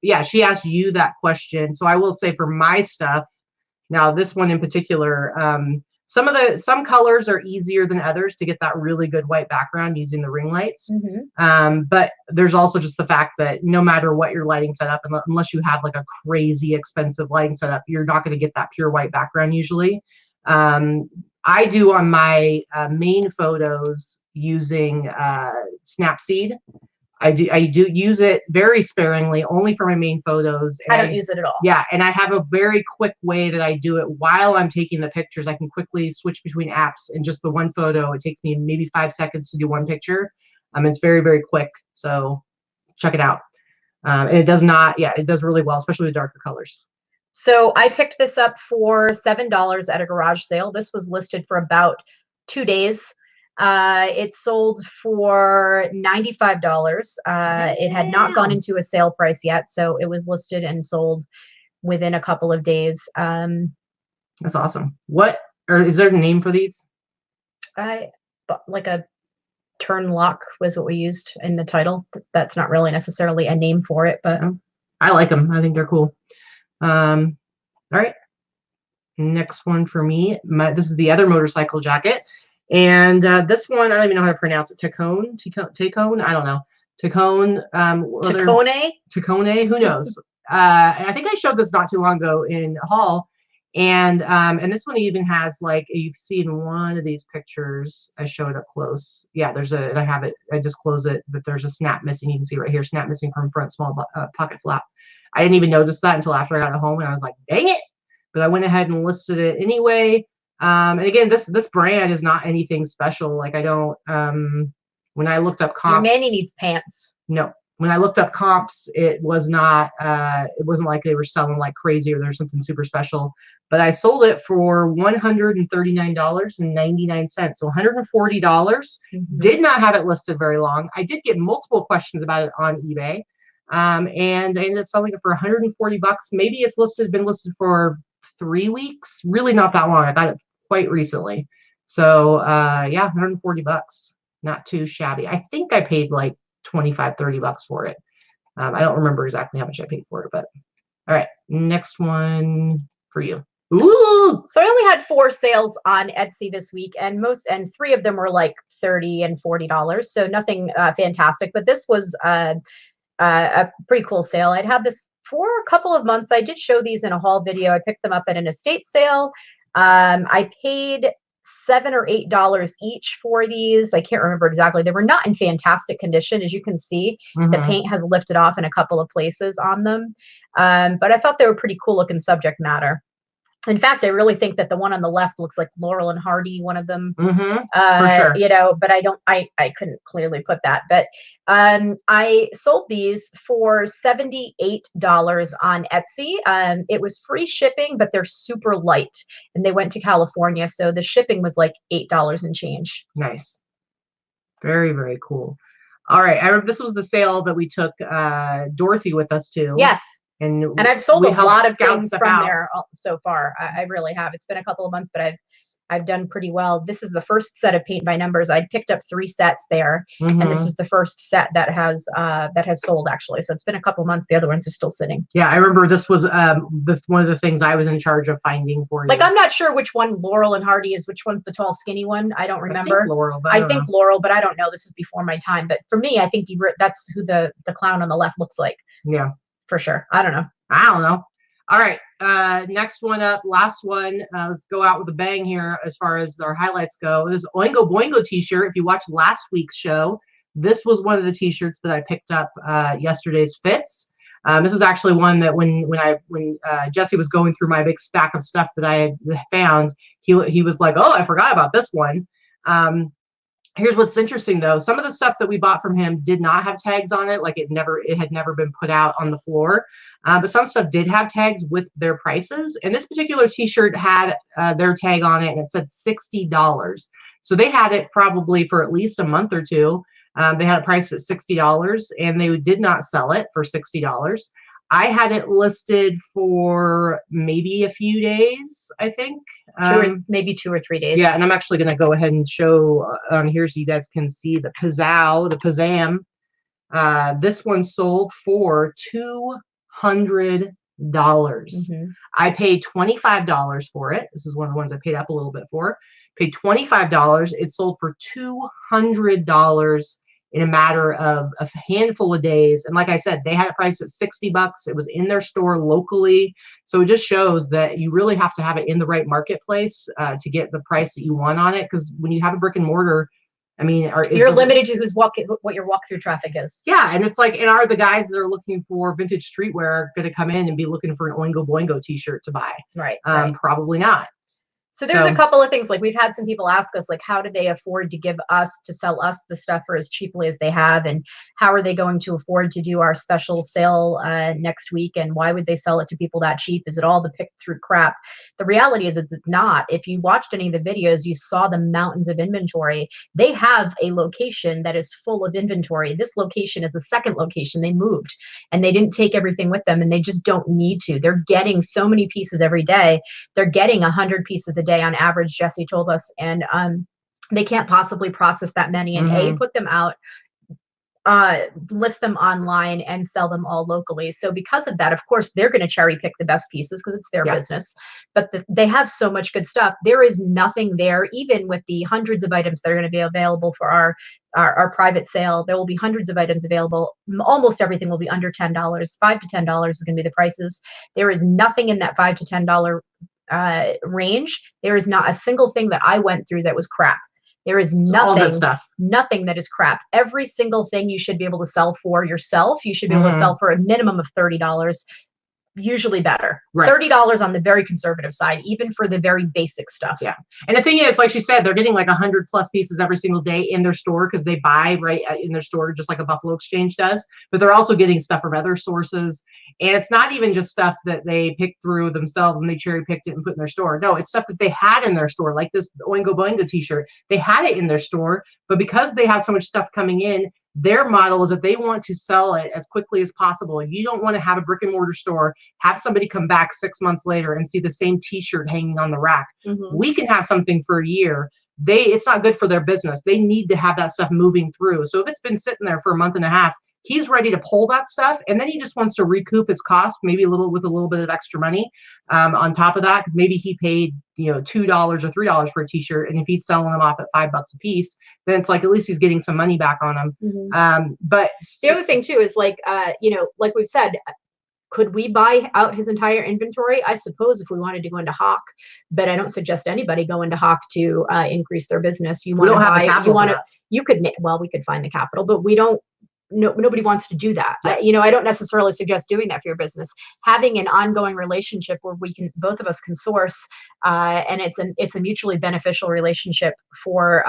yeah, she asked you that question. So I will say for my stuff, now this one in particular, some colors are easier than others to get that really good white background using the ring lights. But there's also just the fact that no matter what your lighting setup, unless you have like a crazy expensive lighting setup, you're not going to get that pure white background usually. I do on my main photos using Snapseed. I do use it very sparingly, only for my main photos.
I don't use it at all.
Yeah, and I have a very quick way that I do it while I'm taking the pictures. I can quickly switch between apps, and just the one photo, it takes me maybe 5 seconds to do one picture. It's very, very quick, so check it out. And it does not, yeah, it does really well, especially with darker colors.
So I picked this up for $7 at a garage sale. This was listed for about 2 days. It sold for $95. It had not gone into a sale price yet, so it was listed and sold within a couple of days.
That's awesome. Is there a name for these?
Like a turn lock was what we used in the title. That's not really necessarily a name for it, but
I like them. I think they're cool. All right. Next one for me. This is the other motorcycle jacket. And this one, I don't even know how to pronounce it. Tacone? I don't know. Tacone. Tacone? Who knows? I think I showed this not too long ago in a haul. And this one even has, like, you see in one of these pictures, I show it up close. Yeah, I have it. I just close it, but there's a snap missing. You can see right here, snap missing from front small pocket flap. I didn't even notice that until after I got it home, and I was like, dang it. But I went ahead and listed it anyway. And again, this brand is not anything special. Like, I don't, when I looked up comps.
Your Manny needs pants.
No. When I looked up comps, it wasn't like they were selling like crazy or there's something super special. But I sold it for $139.99. So $140. Did not have it listed very long. I did get multiple questions about it on eBay. And I ended up selling it for $140. Maybe it's been listed for 3 weeks. Really not that long. I got it quite recently. So yeah, $140. Not too shabby. I think I paid like $25-30 for it. I don't remember exactly how much I paid for it, but all right, next one for you. Ooh!
So I only had 4 sales on Etsy this week, and 3 of them were like $30 and $40. So nothing fantastic, but this was a pretty cool sale. I'd had this for a couple of months. I did show these in a haul video. I picked them up at an estate sale. I paid $7 or $8 each for these. I can't remember exactly. They were not in fantastic condition. As you can see, the paint has lifted off in a couple of places on them. But I thought they were pretty cool looking subject matter. In fact, I really think that the one on the left looks like Laurel and Hardy, one of them.
For sure.
You know, but I couldn't clearly put that. But I sold these for $78 on Etsy. It was free shipping, but they're super light, and they went to California, so the shipping was like $8 and change.
Nice. Very, very cool. All right. I remember this was the sale that we took Dorothy with us to.
Yes.
And
I've sold a lot of things from there so far. I really have. It's been a couple of months, but I've done pretty well. This is the first set of paint by numbers. I picked up 3 sets there, and this is the first set that has sold actually. So it's been a couple months. The other ones are still sitting.
Yeah, I remember this was one of the things I was in charge of finding for you.
Like, I'm not sure which one Laurel and Hardy is, which one's the tall, skinny one. I don't remember.
I think Laurel, but
I think Laurel, but I don't know. This is before my time. But for me, I think that's who the clown on the left looks like.
Yeah,
for sure. I don't know.
All right, next one up, last one. Let's go out with a bang here as far as our highlights go. This Oingo Boingo t-shirt. If you watched last week's show, this was one of the t-shirts that I picked up yesterday's fits. This is actually one that when Jesse was going through my big stack of stuff that I had found, he was like, oh, I forgot about this one. Here's what's interesting though. Some of the stuff that we bought from him did not have tags on it. Like it had never been put out on the floor. But some stuff did have tags with their prices. And this particular t-shirt had their tag on it and it said $60. So they had it probably for at least a month or two. They had it priced at $60 and they did not sell it for $60. I had it listed for maybe a few days, I think.
Maybe 2 or 3 days.
Yeah, and I'm actually going to go ahead and show on here so you guys can see the Pizzam. This one sold for $200. I paid $25 for it. This is one of the ones I paid up a little bit for. Paid $25. It sold for $200 in a matter of a handful of days. And like I said, they had it priced at $60. It was in their store locally. So it just shows that you really have to have it in the right marketplace to get the price that you want on it. Because when you have a brick and mortar, I mean,
you're limited to what your walkthrough traffic is.
Yeah, and it's like, and are the guys that are looking for vintage streetwear going to come in and be looking for an Oingo Boingo t-shirt to buy?
Right.
Probably not.
So there's a couple of things, like we've had some people ask us, like, how do they afford to give us, to sell us the stuff for as cheaply as they have? And how are they going to afford to do our special sale next week? And why would they sell it to people that cheap? Is it all the picked through crap? The reality is it's not. If you watched any of the videos, you saw the mountains of inventory. They have a location that is full of inventory. This location is a second location. They moved and they didn't take everything with them and they just don't need to. They're getting so many pieces every day. They're getting 100 pieces a day on average, Jesse told us, and they can't possibly process that many and put them out, list them online and sell them all locally. So because of that, of course, they're going to cherry pick the best pieces because it's their business, but they have so much good stuff. There is nothing there, even with the hundreds of items that are going to be available for our private sale. There will be hundreds of items available. Almost everything will be under $10. $5 to $10 is going to be the prices. There is nothing in that $5 to $10 range. There is not a single thing that I went through that was crap. There is nothing that is crap. Every single thing you should be able to sell for yourself. You should be able to sell for a minimum of $30. Usually better. Right. $30 on the very conservative side, even for the very basic stuff.
Yeah. And the thing is, like she said, they're getting like 100 plus pieces every single day in their store because they buy right in their store, just like a Buffalo Exchange does. But they're also getting stuff from other sources. And it's not even just stuff that they picked through themselves and they cherry picked it and put in their store. No, it's stuff that they had in their store, like this Oingo Boingo t-shirt. They had it in their store, but because they have so much stuff coming in, their model is that they want to sell it as quickly as possible. You don't want to have a brick and mortar store, have somebody come back 6 months later and see the same t-shirt hanging on the rack. We can have something for a year. It's not good for their business. They need to have that stuff moving through. So if it's been sitting there for a month and a half, he's ready to pull that stuff, and then he just wants to recoup his cost, maybe with a little bit of extra money on top of that, because maybe he paid $2 or $3 for a t-shirt, and if he's selling them off at $5 a piece, then it's like at least he's getting some money back on them. But
the other thing too is like like we've said, could we buy out his entire inventory? I suppose if we wanted to go into Hawk, but I don't suggest anybody go into Hawk to increase their business. You want to buy, we could find the capital, but we don't. No, nobody wants to do that. I don't necessarily suggest doing that for your business. Having an ongoing relationship where both of us can source, and it's a mutually beneficial relationship for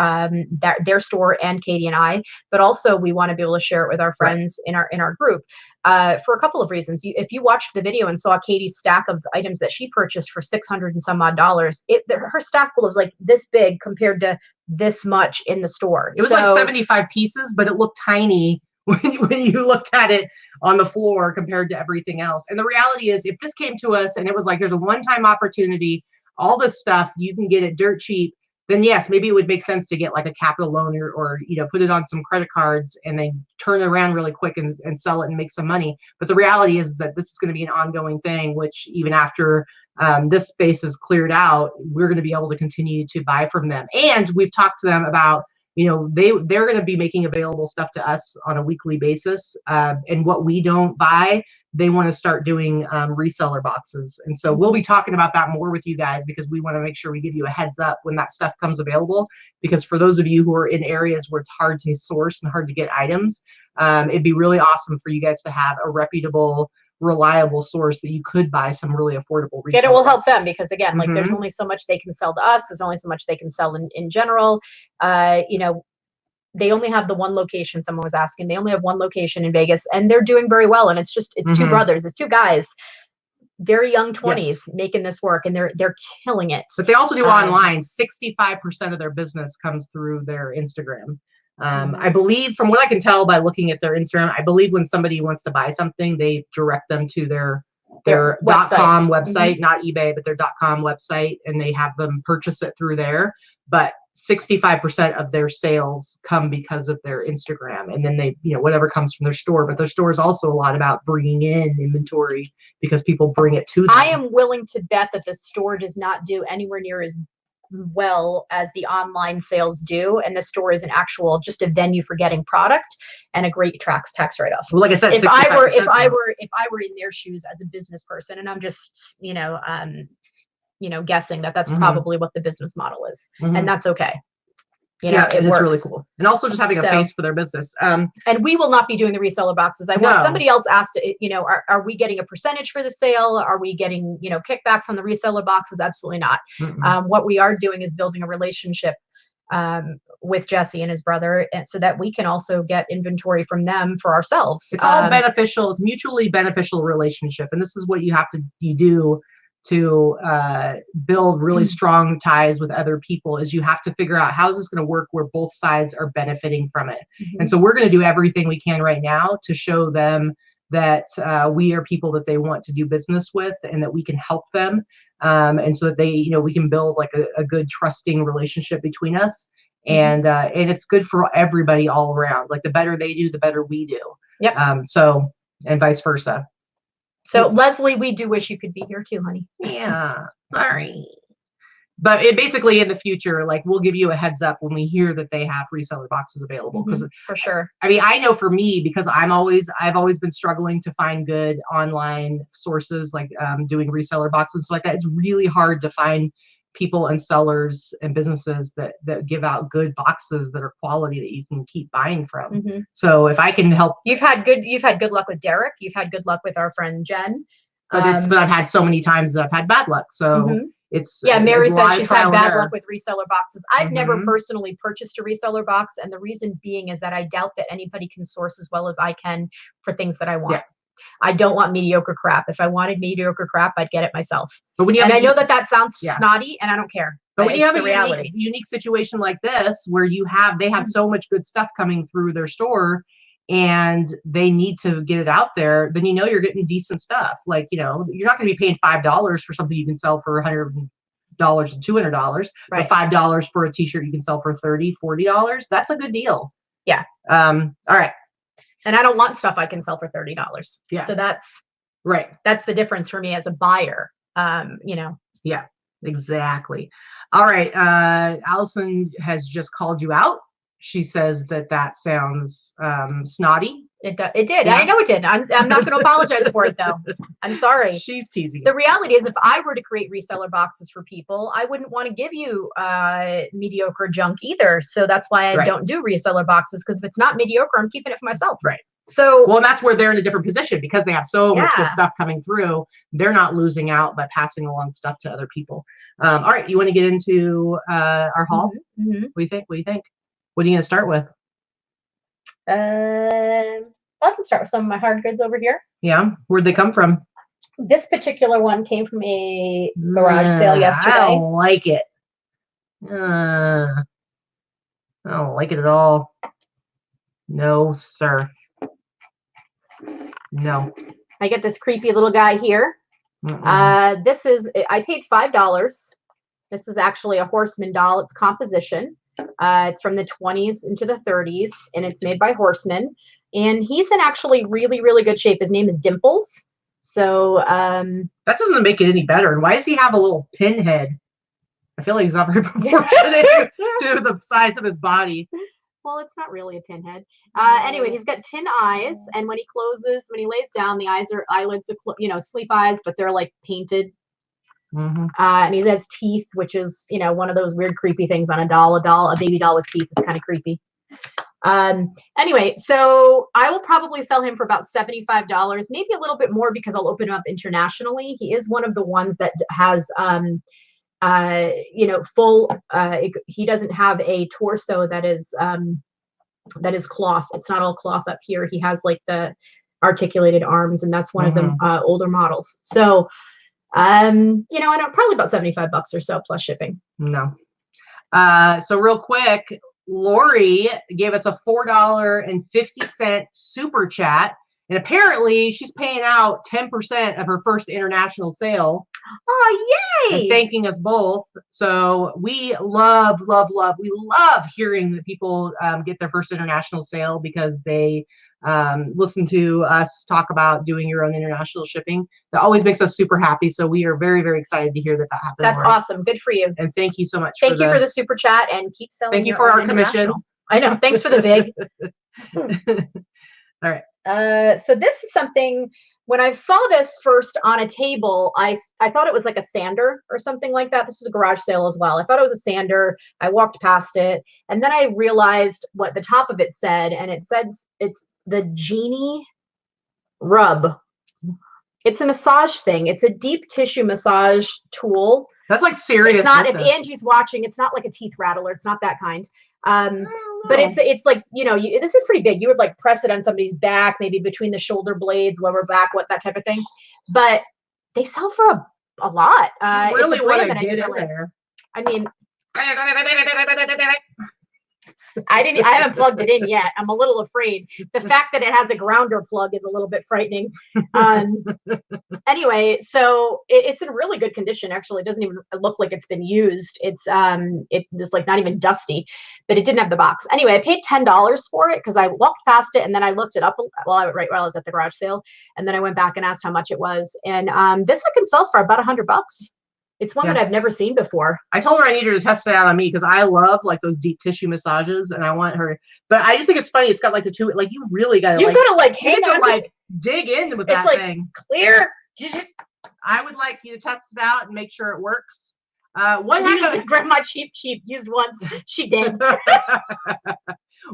their store and Katie and I. But also, we want to be able to share it with our friends in our group for a couple of reasons. If you watched the video and saw Katie's stack of items that she purchased for $600 and some odd, her stack was like this big compared to this much in the store.
It was like 75 pieces, but it looked tiny when you looked at it on the floor compared to everything else. And the reality is, if this came to us and it was like, there's a one-time opportunity, all this stuff, you can get it dirt cheap. Then yes, maybe it would make sense to get like a capital loan or put it on some credit cards and then turn it around really quick and sell it and make some money. But the reality is that this is going to be an ongoing thing, which even after this space is cleared out, we're going to be able to continue to buy from them. And we've talked to them about, they're going to be making available stuff to us on a weekly basis. And what we don't buy, they want to start doing reseller boxes. And so we'll be talking about that more with you guys, because we want to make sure we give you a heads up when that stuff comes available. Because for those of you who are in areas where it's hard to source and hard to get items, it'd be really awesome for you guys to have a reputable, reliable source that you could buy some really affordable reseller.
And it will help them, because again, like there's only so much they can sell to us. There's only so much they can sell in general. They only have the one location. Someone was asking, they only have one location in Vegas, and they're doing very well. And it's two brothers, it's two guys, very young 20s, making this work, and they're killing it.
But they also do online. 65% of their business comes through their Instagram. I believe, from what I can tell by looking at their Instagram, I believe when somebody wants to buy something, they direct them to their .com website, not eBay, but their .com website, and they have them purchase it through there. But 65% of their sales come because of their Instagram, and then they, whatever comes from their store. But their store is also a lot about bringing in inventory, because people bring it to them.
I am willing to bet that the store does not do anywhere near as well as the online sales do, and the store is an actual, just a venue for getting product and a great tax write-off.
Well, like I said,
if I were in their shoes as a business person, and I'm just guessing that's probably what the business model is, and that's okay. It works.
Really cool. And also just having a face for their business.
And we will not be doing the reseller boxes. Somebody else asked, are we getting a percentage for the sale? Are we getting, kickbacks on the reseller boxes? Absolutely not. What we are doing is building a relationship with Jesse and his brother, and so that we can also get inventory from them for ourselves.
It's all beneficial. It's mutually beneficial relationship. And this is what you do to build really strong ties with other people, is you have to figure out how is this going to work where both sides are benefiting from it. And so we're going to do everything we can right now to show them that we are people that they want to do business with, and that we can help them, and so that they, we can build like a good trusting relationship between us, and it's good for everybody all around. Like the better they do, the better we do.
Yep.
And vice versa.
So Leslie, we do wish you could be here too, honey.
Yeah, sorry. But it basically, in the future, like, we'll give you a heads up when we hear that they have reseller boxes available. Because
for sure.
I mean, I know for me, because I've always been struggling to find good online sources, like doing reseller boxes like that. It's really hard to find people and sellers and businesses that give out good boxes that are quality that you can keep buying from. So if I can help,
you've had good luck with Derek. You've had good luck with our friend Jen.
But I've had so many times that I've had bad luck. So it's
Mary says she's had bad luck with reseller boxes. I've never personally purchased a reseller box, and the reason being is that I doubt that anybody can source as well as I can for things that I want. Yeah. I don't want mediocre crap. If I wanted mediocre crap, I'd get it myself. But when I know that sounds snotty, and I don't care.
But when you have a unique situation like this, where they have so much good stuff coming through their store, and they need to get it out there, then you're getting decent stuff. Like, you're not going to be paying $5 for something you can sell for $100 and $200, right? But $5 for a t-shirt you can sell for $30, $40. That's a good deal.
Yeah.
All right.
And I don't want stuff I can sell for $30.
Yeah.
So that's
right.
That's the difference for me as a buyer.
Yeah, exactly. All right. Allison has just called you out. She says that sounds snotty.
It did. Yeah. I know it did. I'm not going to apologize for it, though. I'm sorry.
She's teasing.
The reality is, if I were to create reseller boxes for people, I wouldn't want to give you mediocre junk either. So that's why I don't do reseller boxes, because if it's not mediocre, I'm keeping it for myself.
Right. So, well, that's where they're in a different position, because they have so much good stuff coming through. They're not losing out by passing along stuff to other people. All right. You want to get into our haul? What do you think? What are you going to start with?
I can start with some of my hard goods over here.
Yeah. Where'd they come from?
This particular one came from a garage sale yesterday.
I don't like it. I don't like it at all. No, sir. No.
I get this creepy little guy here. This is, I paid $5 This is actually a Horseman doll. It's composition. It's from the 20s into the 30s, and it's made by Horseman. And he's in actually really, really good shape. His name is Dimples. So
that doesn't make it any better. And why does he have a little pinhead? I feel like he's not very proportionate to the size of his body.
Well, it's not really a pinhead. Anyway, he's got tin eyes, and when he lays down, the eyelids are, sleep eyes, but they're like painted. And he has teeth, which is, one of those weird, creepy things on a doll. A baby doll with teeth is kind of creepy. Anyway, so I will probably sell him for about $75, maybe a little bit more because I'll open him up internationally. He is one of the ones that has, full, he doesn't have a torso that is cloth. It's not all cloth up here. He has like the articulated arms, and that's one of the older models. So, I don't, probably about $75 or so plus shipping.
No. So real quick, Lori gave us a $4.50 super chat, and apparently she's paying out 10% of her first international sale.
Oh, yay!
And thanking us both. So we love hearing that people get their first international sale because they listen to us talk about doing your own international shipping. That always makes us super happy. So we are very, very excited to hear that happened.
That's
Lauren.
awesome. Good for you.
And thank you so much.
Thank you for the super chat, and keep selling.
Thank you for our commission.
I know. Thanks for the big.
All right.
So this is something. When I saw this first on a table, I thought it was like a sander or something like that. This is a garage sale as well. I thought it was a sander. I walked past it, and then I realized what the top of it said, and it says it's the Genie Rub. It's a massage thing. It's a deep tissue massage tool.
That's like serious.
It's not,
business.
If Angie's watching, it's not like a teeth rattler. It's not that kind. But it's like, this is pretty big. You would like press it on somebody's back, maybe between the shoulder blades, lower back, that type of thing. But they sell for a lot.
You really want to get in there.
I mean, I haven't plugged it in yet. I'm a little afraid. The fact that it has a grounder plug is a little bit frightening. Anyway, so it's in really good condition. Actually, it doesn't even look like it's been used. It's like not even dusty, but it didn't have the box. Anyway, I paid $10 for it because I walked past it, and then I looked it up while I was at the garage sale, and then I went back and asked how much it was. And this I can sell for about $100. It's one that I've never seen before.
I told her I needed her to test it out on me because I love like those deep tissue massages, and I want her. But I just think it's funny. It's got like the two. Like you really got to
hang on,
like dig in with that thing.
Clear.
I would like you to test it out and make sure it works.
Grandma cheap used once. She did.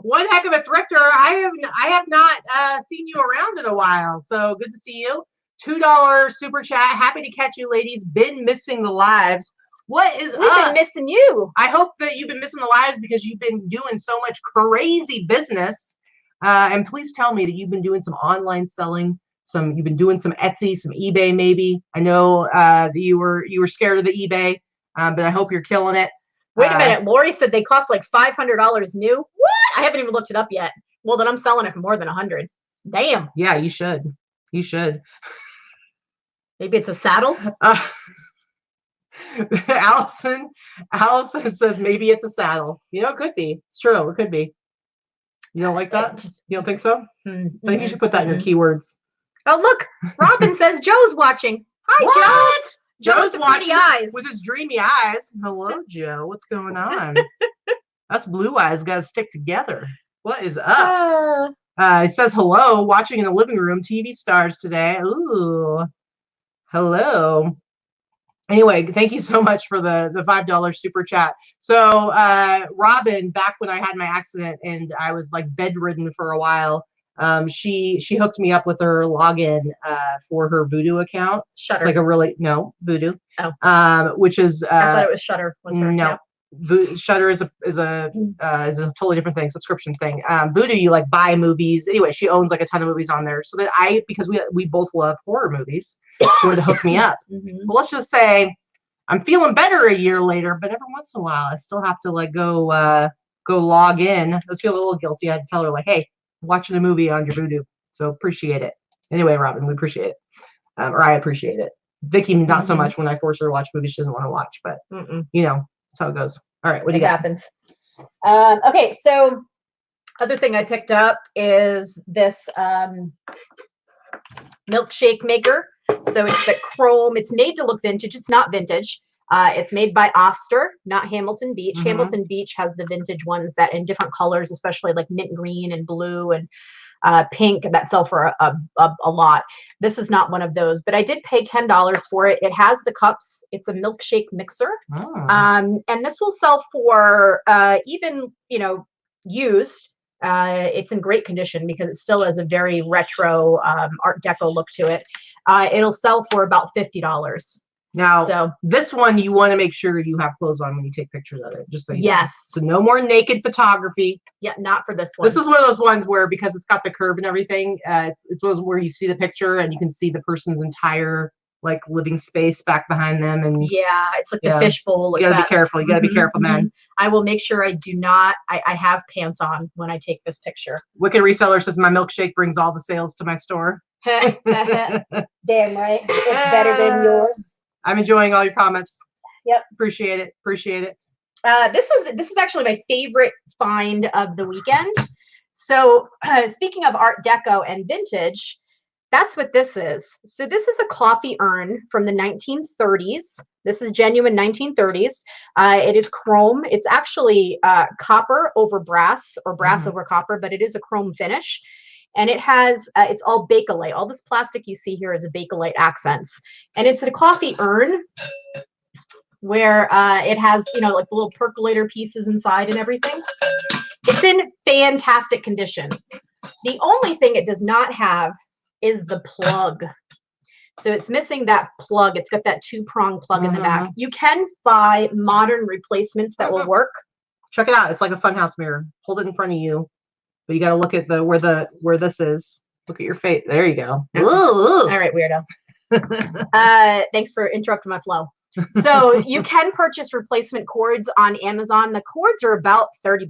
One heck of a thrifter. I have not seen you around in a while. So good to see you. $2 super chat. Happy to catch you, ladies. Been missing the lives. What is up?
We've been missing you.
I hope that you've been missing the lives because you've been doing so much crazy business. And please tell me that you've been doing some online selling. You've been doing some Etsy, some eBay, maybe. I know that you were scared of the eBay, but I hope you're killing it.
Wait a minute. Lori said they cost like $500 new. What? I haven't even looked it up yet. Well, then I'm selling it for more than 100. Damn.
Yeah, you should. You should.
Maybe it's a saddle.
Allison says maybe it's a saddle. It could be. It's true. It could be. You don't like that? You don't think so? I think you should put that in your keywords.
Oh, look. Robin says Joe's watching. Hi,
what?
Joe's watching eyes.
With his dreamy eyes. Hello, Joe. What's going on? Us blue eyes got to stick together. What is up? It says hello. Watching in the living room. TV stars today. Ooh. Hello. Anyway, thank you so much for the $5 super chat. So Robin, back when I had my accident and I was like bedridden for a while, she hooked me up with her login for her Voodoo account.
Shutter.
It's like Voodoo.
Oh.
Which is
I thought it was Shutter.
No. Shutter is a totally different thing, subscription thing. Voodoo, you like buy movies. Anyway, she owns like a ton of movies on there. So that because we both love horror movies, she wanted to hook me up. Well, let's just say I'm feeling better a year later, but every once in a while I still have to like go log in. I was feeling a little guilty. I had to tell her like, hey, I'm watching a movie on your Voodoo. So appreciate it. Anyway, Robin, we appreciate it. Or I appreciate it. Vicky, not so much. When I force her to watch movies she doesn't want to watch, but you know, that's how it goes. All right, what do you got?
Happens. Okay, so other thing I picked up is this milkshake maker. So it's the chrome. It's made to look vintage. It's not vintage. It's made by Oster, not Hamilton Beach. Hamilton Beach has the vintage ones that in different colors, especially like mint green and blue and pink, that sell for a lot. This is not one of those, but I did pay $10 for it. It has the cups. It's a milkshake mixer. And this will sell for even, you know, used. It's in great condition because it still has a very retro Art Deco look to it. It'll sell for about $50.
Now, so this one, you want to make sure you have clothes on when you take pictures of it. Just so you know. So no more naked photography.
Yeah, not for this one.
This is one of those ones where, because it's got the curve and everything, it's one where you see the picture and you can see the person's entire like living space back behind them. And
yeah, it's like the fishbowl.
You gotta be careful. You gotta be careful, man.
I will make sure I do not. I have pants on when I take this picture.
Wicked Reseller says my milkshake brings all the sales to my store.
Damn right. It's better than yours.
I'm enjoying all your comments.
Yep.
Appreciate it. Appreciate it.
This is actually my favorite find of the weekend. So speaking of Art Deco and vintage, that's what this is. So this is a coffee urn from the 1930s. This is genuine 1930s. It is chrome. It's actually copper over brass or brass over copper, but it is a chrome finish. And it has, it's all Bakelite. All this plastic you see here is a Bakelite accents. And it's a coffee urn where it has, you know, like the little percolator pieces inside and everything. It's in fantastic condition. The only thing it does not have is the plug. So it's missing that plug. It's got that two-prong plug in the back. You can buy modern replacements that will work.
Check it out. It's like a funhouse mirror. Hold it in front of you. But you got to look at where this is. Look at your face. There you go.
All right, weirdo. Thanks for interrupting my flow. So you can purchase replacement cords on Amazon. The cords are about $30.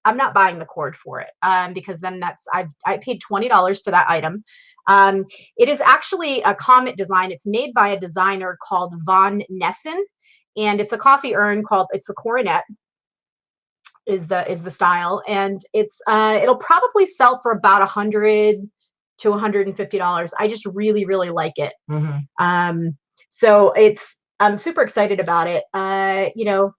I'm not buying the cord for it because then I paid $20 for that item. It is actually a comet design. It's made by a designer called Von Nessen, and it's a coffee urn it's a coronet. Is the style, and it's it'll probably sell for about $100 to $150. I just really like it. So I'm super excited about it. You know,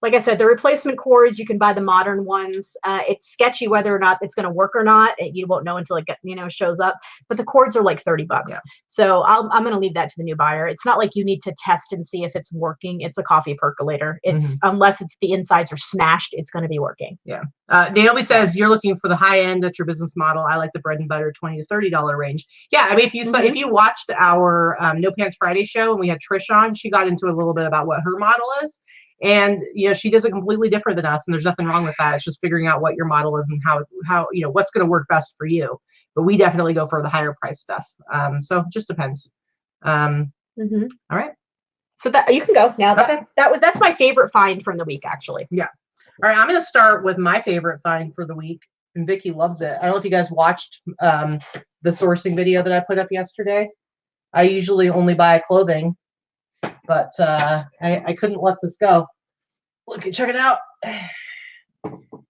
like I said, the replacement cords, you can buy the modern ones. It's sketchy whether or not it's going to work or not. You won't know until it shows up. But the cords are like $30. Yeah. So I'm going to leave that to the new buyer. It's not like you need to test and see if it's working. It's a coffee percolator. It's unless the insides are smashed, it's going to be working.
Yeah. Naomi says you're looking for the high end. That's your business model. I like the bread and butter $20 to $30 range. Yeah. I mean, if you watched our No Pants Friday show and we had Trish on, she got into a little bit about what her model is. And, you know, she does it completely different than us, and there's nothing wrong with that. It's just figuring out what your model is and how you know, what's going to work best for you. But we definitely go for the higher price stuff. So it just depends. All right.
So that you can go now. That's my favorite find from the week, actually.
Yeah. All right. I'm going to start with my favorite find for the week, and Vicki loves it. I don't know if you guys watched the sourcing video that I put up yesterday. I usually only buy clothing, but I couldn't let this go. Look, check it out.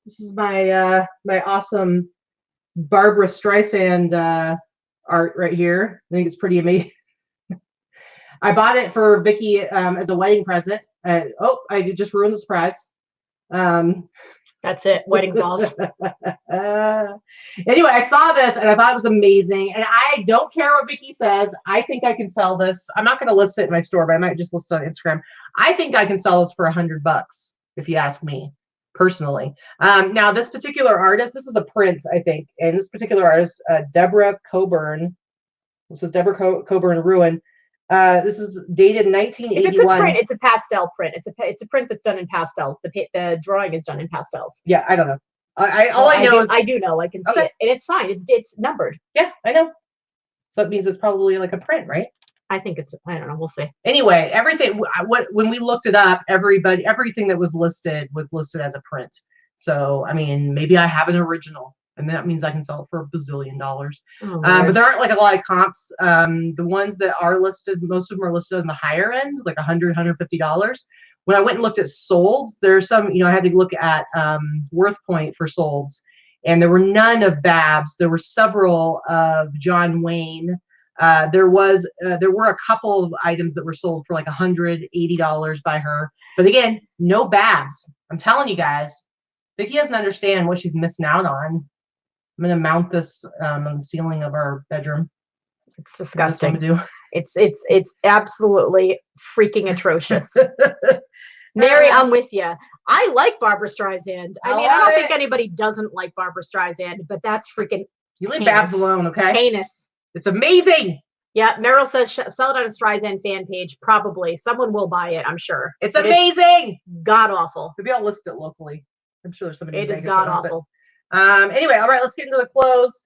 This is my my awesome Barbara Streisand art right here. I think it's pretty amazing. I bought it for Vicki as a wedding present. Oh, I just ruined the surprise.
That's it. Wedding solved.
Anyway, I saw this and I thought it was amazing. And I don't care what Vicki says. I think I can sell this. I'm not going to list it in my store, but I might just list it on Instagram. I think I can sell this for $100 if you ask me personally. Now, this particular artist, this is a print, I think. And this particular artist, Deborah Coburn. This is Deborah Coburn Ruin. This is dated 1981.
If it's a print, it's a pastel print. It's a print that's done in pastels. The drawing is done in pastels.
Yeah, I don't know. I
do know. I can see it, and it's signed. It's numbered.
Yeah, I know. So that means it's probably like a print, right?
I think it's. I don't know. We'll see.
Anyway, everything. When we looked it up, everything that was listed as a print. So I mean, maybe I have an original. and that means I can sell it for $1 bazillion.
Oh,
But there aren't like a lot of comps. The ones that are listed, most of them are listed on the higher end, like $100, $150. When I went and looked at solds, there's some, I had to look at Worth Point for solds, and there were none of Babs. There were several of John Wayne. There were a couple of items that were sold for like $180 by her. But again, no Babs. I'm telling you guys, Vicki doesn't understand what she's missing out on. I'm gonna mount this on the ceiling of our bedroom.
It's disgusting.
To do.
It's absolutely freaking atrocious. Mary, I'm with you. I like Barbara Streisand. I mean, I don't think anybody doesn't like Barbara Streisand, but that's freaking
you leave Babs alone, okay?
Heinous.
It's amazing.
Yeah, Meryl says sell it on a Streisand fan page. Probably someone will buy it. I'm sure.
It's amazing.
God awful.
Maybe I'll list it locally. I'm sure there's somebody.
It is god awful.
Anyway, all right, let's get into the clothes.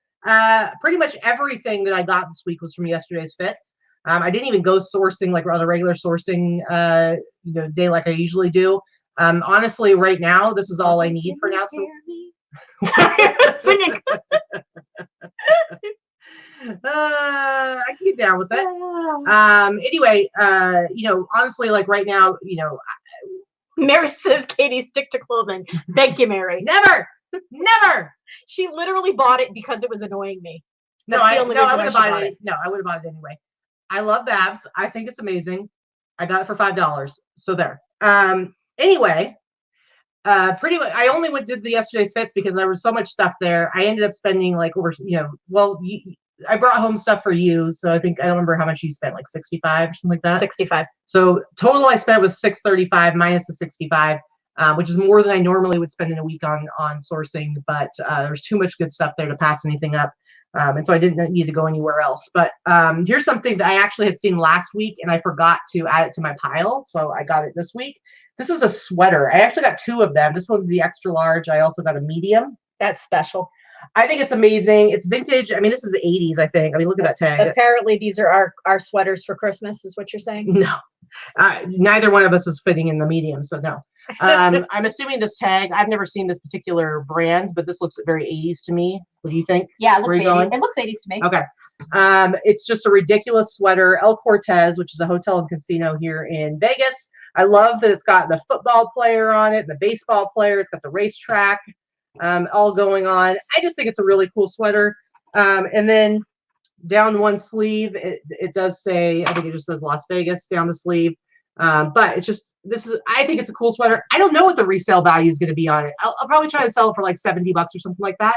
Pretty much everything that I got this week was from yesterday's fits. I didn't even go sourcing like on a regular sourcing day like I usually do. Honestly, right now, this is all I need for now. So singing. I can get down with it. Anyway, honestly, like right now,
Mary says, Katie, stick to clothing. Thank you, Mary.
Never.
She literally bought it because it was annoying me.
No, I would have bought it. No, I would have bought it anyway. I love Babs. I think it's amazing. I got it for $5. So there. Anyway, pretty much I only did the yesterday's fits because there was so much stuff there. I ended up spending like over, I brought home stuff for you. So I don't remember how much you spent, like 65 or something like that.
65.
So total I spent was 635 minus the 65. Which is more than I normally would spend in a week on sourcing, but there's too much good stuff there to pass anything up. And so I didn't need to go anywhere else. But here's something that I actually had seen last week and I forgot to add it to my pile. So I got it this week. This is a sweater. I actually got two of them. This one's the extra large. I also got a medium.
That's special.
I think it's amazing. It's vintage. I mean, this is the 80s, I think. I mean, look at that tag.
Apparently, these are our sweaters for Christmas, is what you're saying?
No. Neither one of us is fitting in the medium, so no. I'm assuming this tag, I've never seen this particular brand, but this looks very 80s to me. What do you think?
Yeah, it looks 80s. It looks 80s to me.
Okay. It's just a ridiculous sweater. El Cortez, which is a hotel and casino here in Vegas. I love that it's got the football player on it, the baseball player. It's got the racetrack all going on. I just think it's a really cool sweater. And then down one sleeve, it does say, I think it just says Las Vegas down the sleeve. But it's just, I think it's a cool sweater. I don't know what the resale value is going to be on it. I'll probably try to sell it for like $70 or something like that.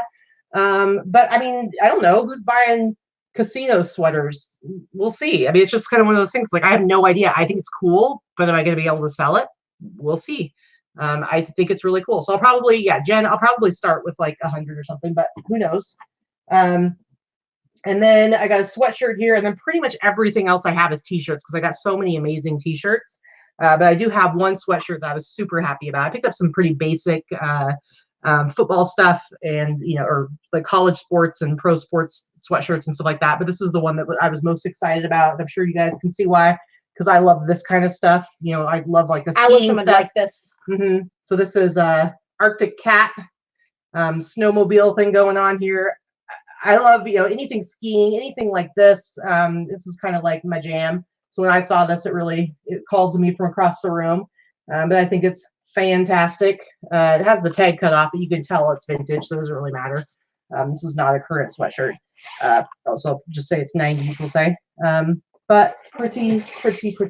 But I mean, I don't know who's buying casino sweaters. We'll see. I mean, it's just kind of one of those things. Like, I have no idea. I think it's cool, but am I going to be able to sell it? We'll see. I think it's really cool. So I'll probably, Jen, I'll probably start with like 100 or something, but who knows? And then I got a sweatshirt here, and then pretty much everything else I have is t-shirts because I got so many amazing t-shirts. But I do have one sweatshirt that I was super happy about. I picked up some pretty basic football stuff and, or like college sports and pro sports sweatshirts and stuff like that. But this is the one that I was most excited about. And I'm sure you guys can see why, because I love this kind of stuff. I love like the skiing stuff.
Like this.
So this is Arctic Cat snowmobile thing going on here. I love, anything skiing, anything like this. This is kind of like my jam. So when I saw this, it called to me from across the room. But I think it's fantastic. It has the tag cut off, but you can tell it's vintage, so it doesn't really matter. This is not a current sweatshirt. Also, I'll just say it's 90s, we'll say. But pretty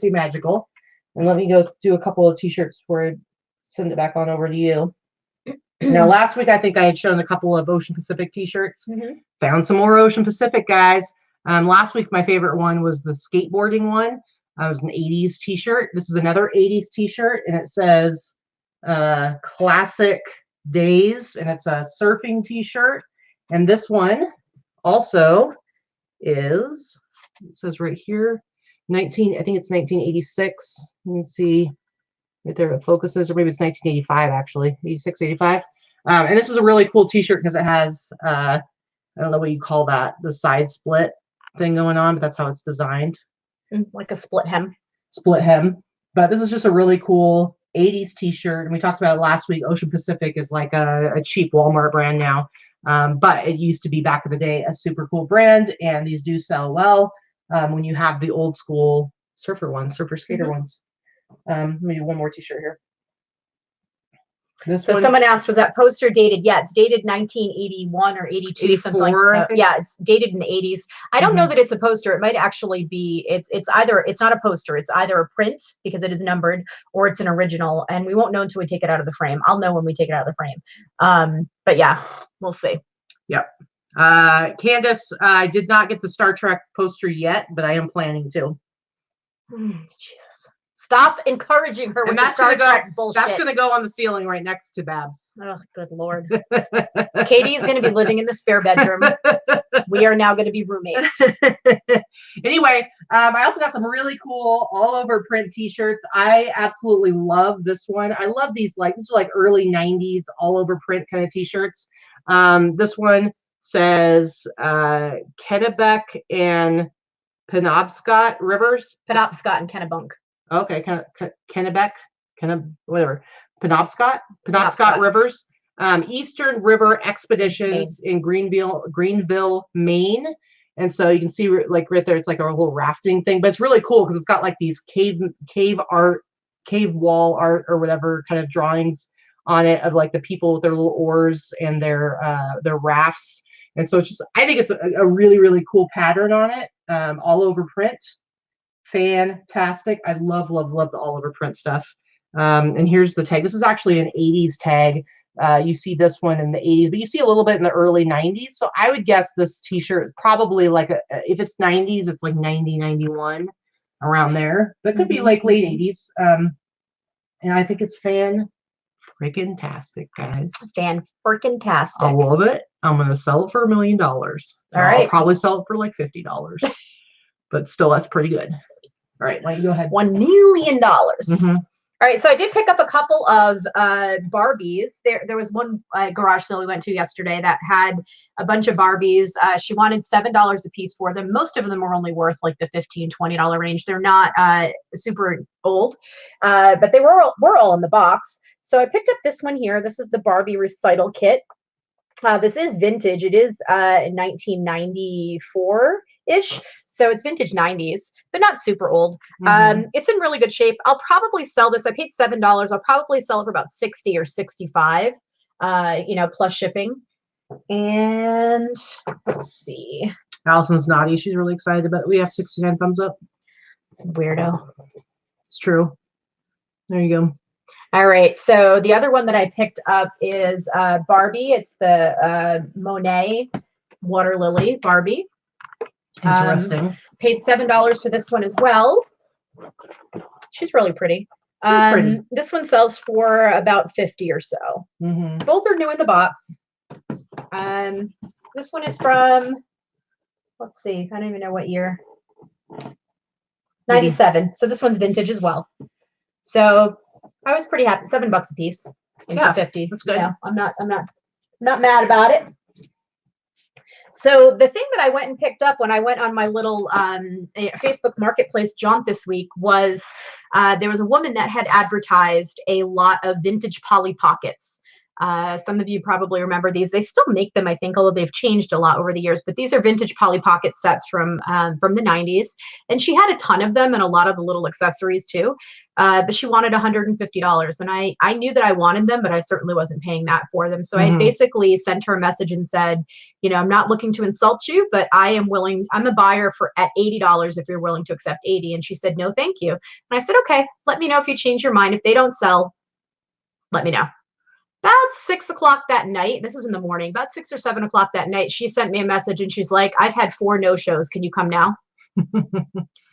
magical. And let me go do a couple of t-shirts before I send it back on over to you. Now, last week, I think I had shown a couple of Ocean Pacific t-shirts. Found some more Ocean Pacific, guys. Last week, my favorite one was the skateboarding one. It was an 80s t-shirt. This is another 80s t-shirt, and it says Classic Days, and it's a surfing t-shirt. And this one also is, it says right here, I think it's 1986. Let me see. Right there it focuses, or maybe it's 1985 actually, 86, 85. And this is a really cool t-shirt because it has, I don't know what you call that, the side split thing going on, but that's how it's designed.
Like a split hem.
Split hem. But this is just a really cool 80s t-shirt. And we talked about it last week. Ocean Pacific is like a cheap Walmart brand now. But it used to be back in the day a super cool brand, and these do sell well when you have the old school surfer skater ones. Let me do one more t-shirt here.
So someone asked, was that poster dated? Yeah, it's dated 1981 or 82,
84,
something like that. Yeah, it's dated in the 80s. I don't know that it's a poster. It might actually be, it's either, it's not a poster. It's either a print because it is numbered, or it's an original. And we won't know until we take it out of the frame. I'll know when we take it out of the frame. But yeah, we'll see.
Yep. Candace, I did not get the Star Trek poster yet, but I am planning to.
Jesus. Stop encouraging her with the Star Trek bullshit.
That's going to go on the ceiling right next to Babs.
Oh, good Lord. Katie is going to be living in the spare bedroom. We are now going to be roommates.
Anyway, I also got some really cool all over print t-shirts. I absolutely love this one. I love these, like, these are like early 90s all over print kind of t-shirts. This one says Kennebec and Penobscot Rivers.
Penobscot and Kennebunk.
Okay, Kennebec, whatever. Penobscot Rivers. Eastern River Expeditions in Greenville, Maine. And so you can see like right there, it's like a whole rafting thing, but it's really cool because it's got like these cave wall art or whatever kind of drawings on it of like the people with their little oars and their rafts. And so it's just, I think it's a really, really cool pattern on it, all over print. Fantastic. I love the all over print stuff. And here's the tag. This is actually an 80s tag. You see this one in the 80s, but you see a little bit in the early 90s. So I would guess this t-shirt probably like if it's 90s, it's like 90, 91 around there. But it could be like late 80s. And I think it's fan-freaking-tastic, guys.
Fan-freaking-tastic.
I love it. I'm going to sell it for $1 million. All right. I'll probably sell it for like $50. But still, that's pretty good. All right, why don't you go ahead?
$1 million. All right, so I did pick up a couple of Barbies. There was one garage sale we went to yesterday that had a bunch of Barbies. She wanted $7 a piece for them. Most of them were only worth like the $15, $20 range. They're not super old, but they were all in the box. So I picked up this one here. This is the Barbie recital kit. This is vintage. It is 1994-ish. So it's vintage 90s, but not super old. It's in really good shape. I'll probably sell this. I paid $7. I'll probably sell it for about 60 or 65, plus shipping. And let's see.
Allison's naughty. She's really excited about it. We have 69 thumbs up.
Weirdo.
It's true. There you go.
All right. So the other one that I picked up is Barbie. It's the Monet Water Lily Barbie.
Interesting.
Paid $7 for this one as well. She's really pretty. This one sells for about 50 or so. Both are new in the box. This one is from, let's see, I don't even know what year. 97. So this one's vintage as well. So I was pretty happy. $7 a piece into 50.
That's good.
You know, I'm not mad about it. So the thing that I went and picked up when I went on my little Facebook Marketplace jaunt this week was there was a woman that had advertised a lot of vintage Polly Pockets. Some of you probably remember these. They still make them, I think, although they've changed a lot over the years. But these are vintage Polly Pocket sets from the 90s. And she had a ton of them and a lot of the little accessories too. But she wanted $150. And I knew that I wanted them, but I certainly wasn't paying that for them. So I basically sent her a message and said, you know, I'm not looking to insult you, but I am willing. I'm a buyer at $80 if you're willing to accept 80. And she said, no, thank you. And I said, okay, let me know if you change your mind. If they don't sell, let me know. About 6 o'clock that night, this was in the morning, about 6 or 7 o'clock that night, she sent me a message and she's like, I've had 4 no-shows. Can you come now?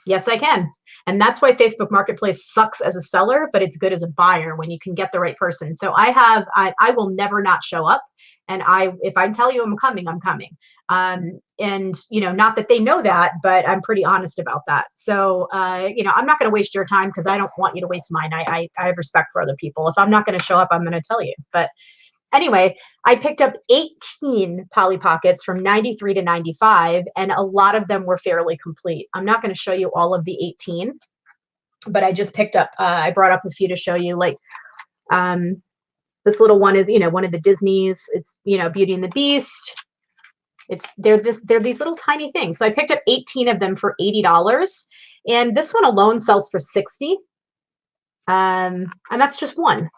Yes, I can. And that's why Facebook Marketplace sucks as a seller, but it's good as a buyer when you can get the right person. So I will never not show up. And if I tell you I'm coming, I'm coming. And, you know, not that they know that, but I'm pretty honest about that. So, you know, I'm not going to waste your time because I don't want you to waste mine. I have respect for other people. If I'm not going to show up, I'm going to tell you. But anyway, I picked up 18 Polly Pockets from 93 to 95, and a lot of them were fairly complete. I'm not going to show you all of the 18, but I just picked up, I brought up a few to show you, like, This little one is, you know, one of the Disneys. It's, you know, Beauty and the Beast. They're these little tiny things. So I picked up 18 of them for $80, and this one alone sells for $60. And that's just one.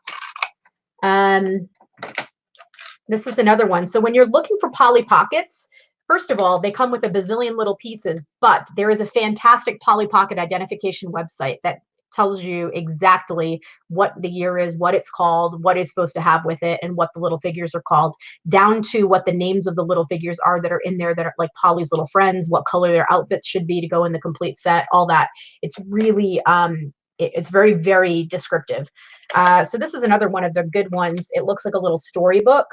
This is another one. So when you're looking for Polly Pockets, first of all, they come with a bazillion little pieces, but there is a fantastic Polly Pocket identification website that tells you exactly what the year is, what it's called, what it's supposed to have with it, and what the little figures are called, down to what the names of the little figures are that are in there that are like Polly's little friends, what color their outfits should be to go in the complete set, all that. It's really, it's very, very descriptive. So this is another one of the good ones. It looks like a little storybook,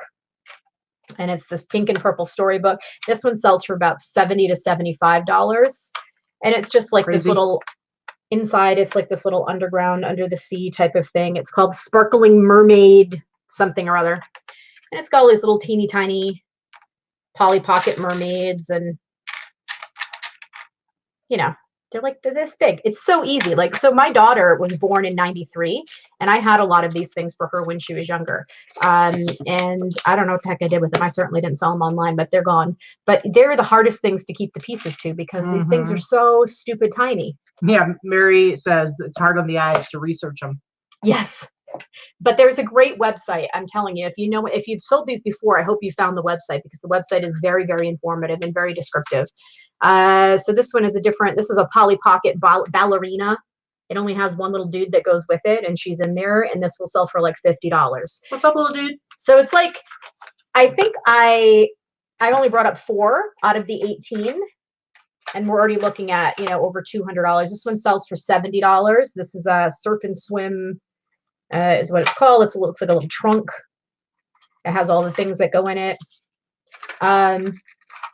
and it's this pink and purple storybook. This one sells for about $70 to $75, and it's just like this little, inside it's like this little underground, under the sea type of thing. It's called Sparkling Mermaid something or other, and it's got all these little teeny tiny Polly Pocket mermaids, and you know, they're this big. It's so easy. Like, so my daughter was born in '93, and I had a lot of these things for her when she was younger. And I don't know what the heck I did with them. I certainly didn't sell them online, but they're gone. But they're the hardest things to keep the pieces to, because these things are so stupid tiny.
Yeah, Mary says it's hard on the eyes to research them.
Yes. But there's a great website. I'm telling you, if you've sold these before, I hope you found the website, because the website is very, very informative and very descriptive. So this one is this is a Polly Pocket ballerina. It only has one little dude that goes with it, and she's in there, and this will sell for like $50.
What's up, little dude?
So it's like, I think I only brought up 4 out of the 18, and we're already looking at, you know, over $200. This one sells for $70. This is a Surf and Swim, is what it's called. It looks like a little trunk. It has all the things that go in it.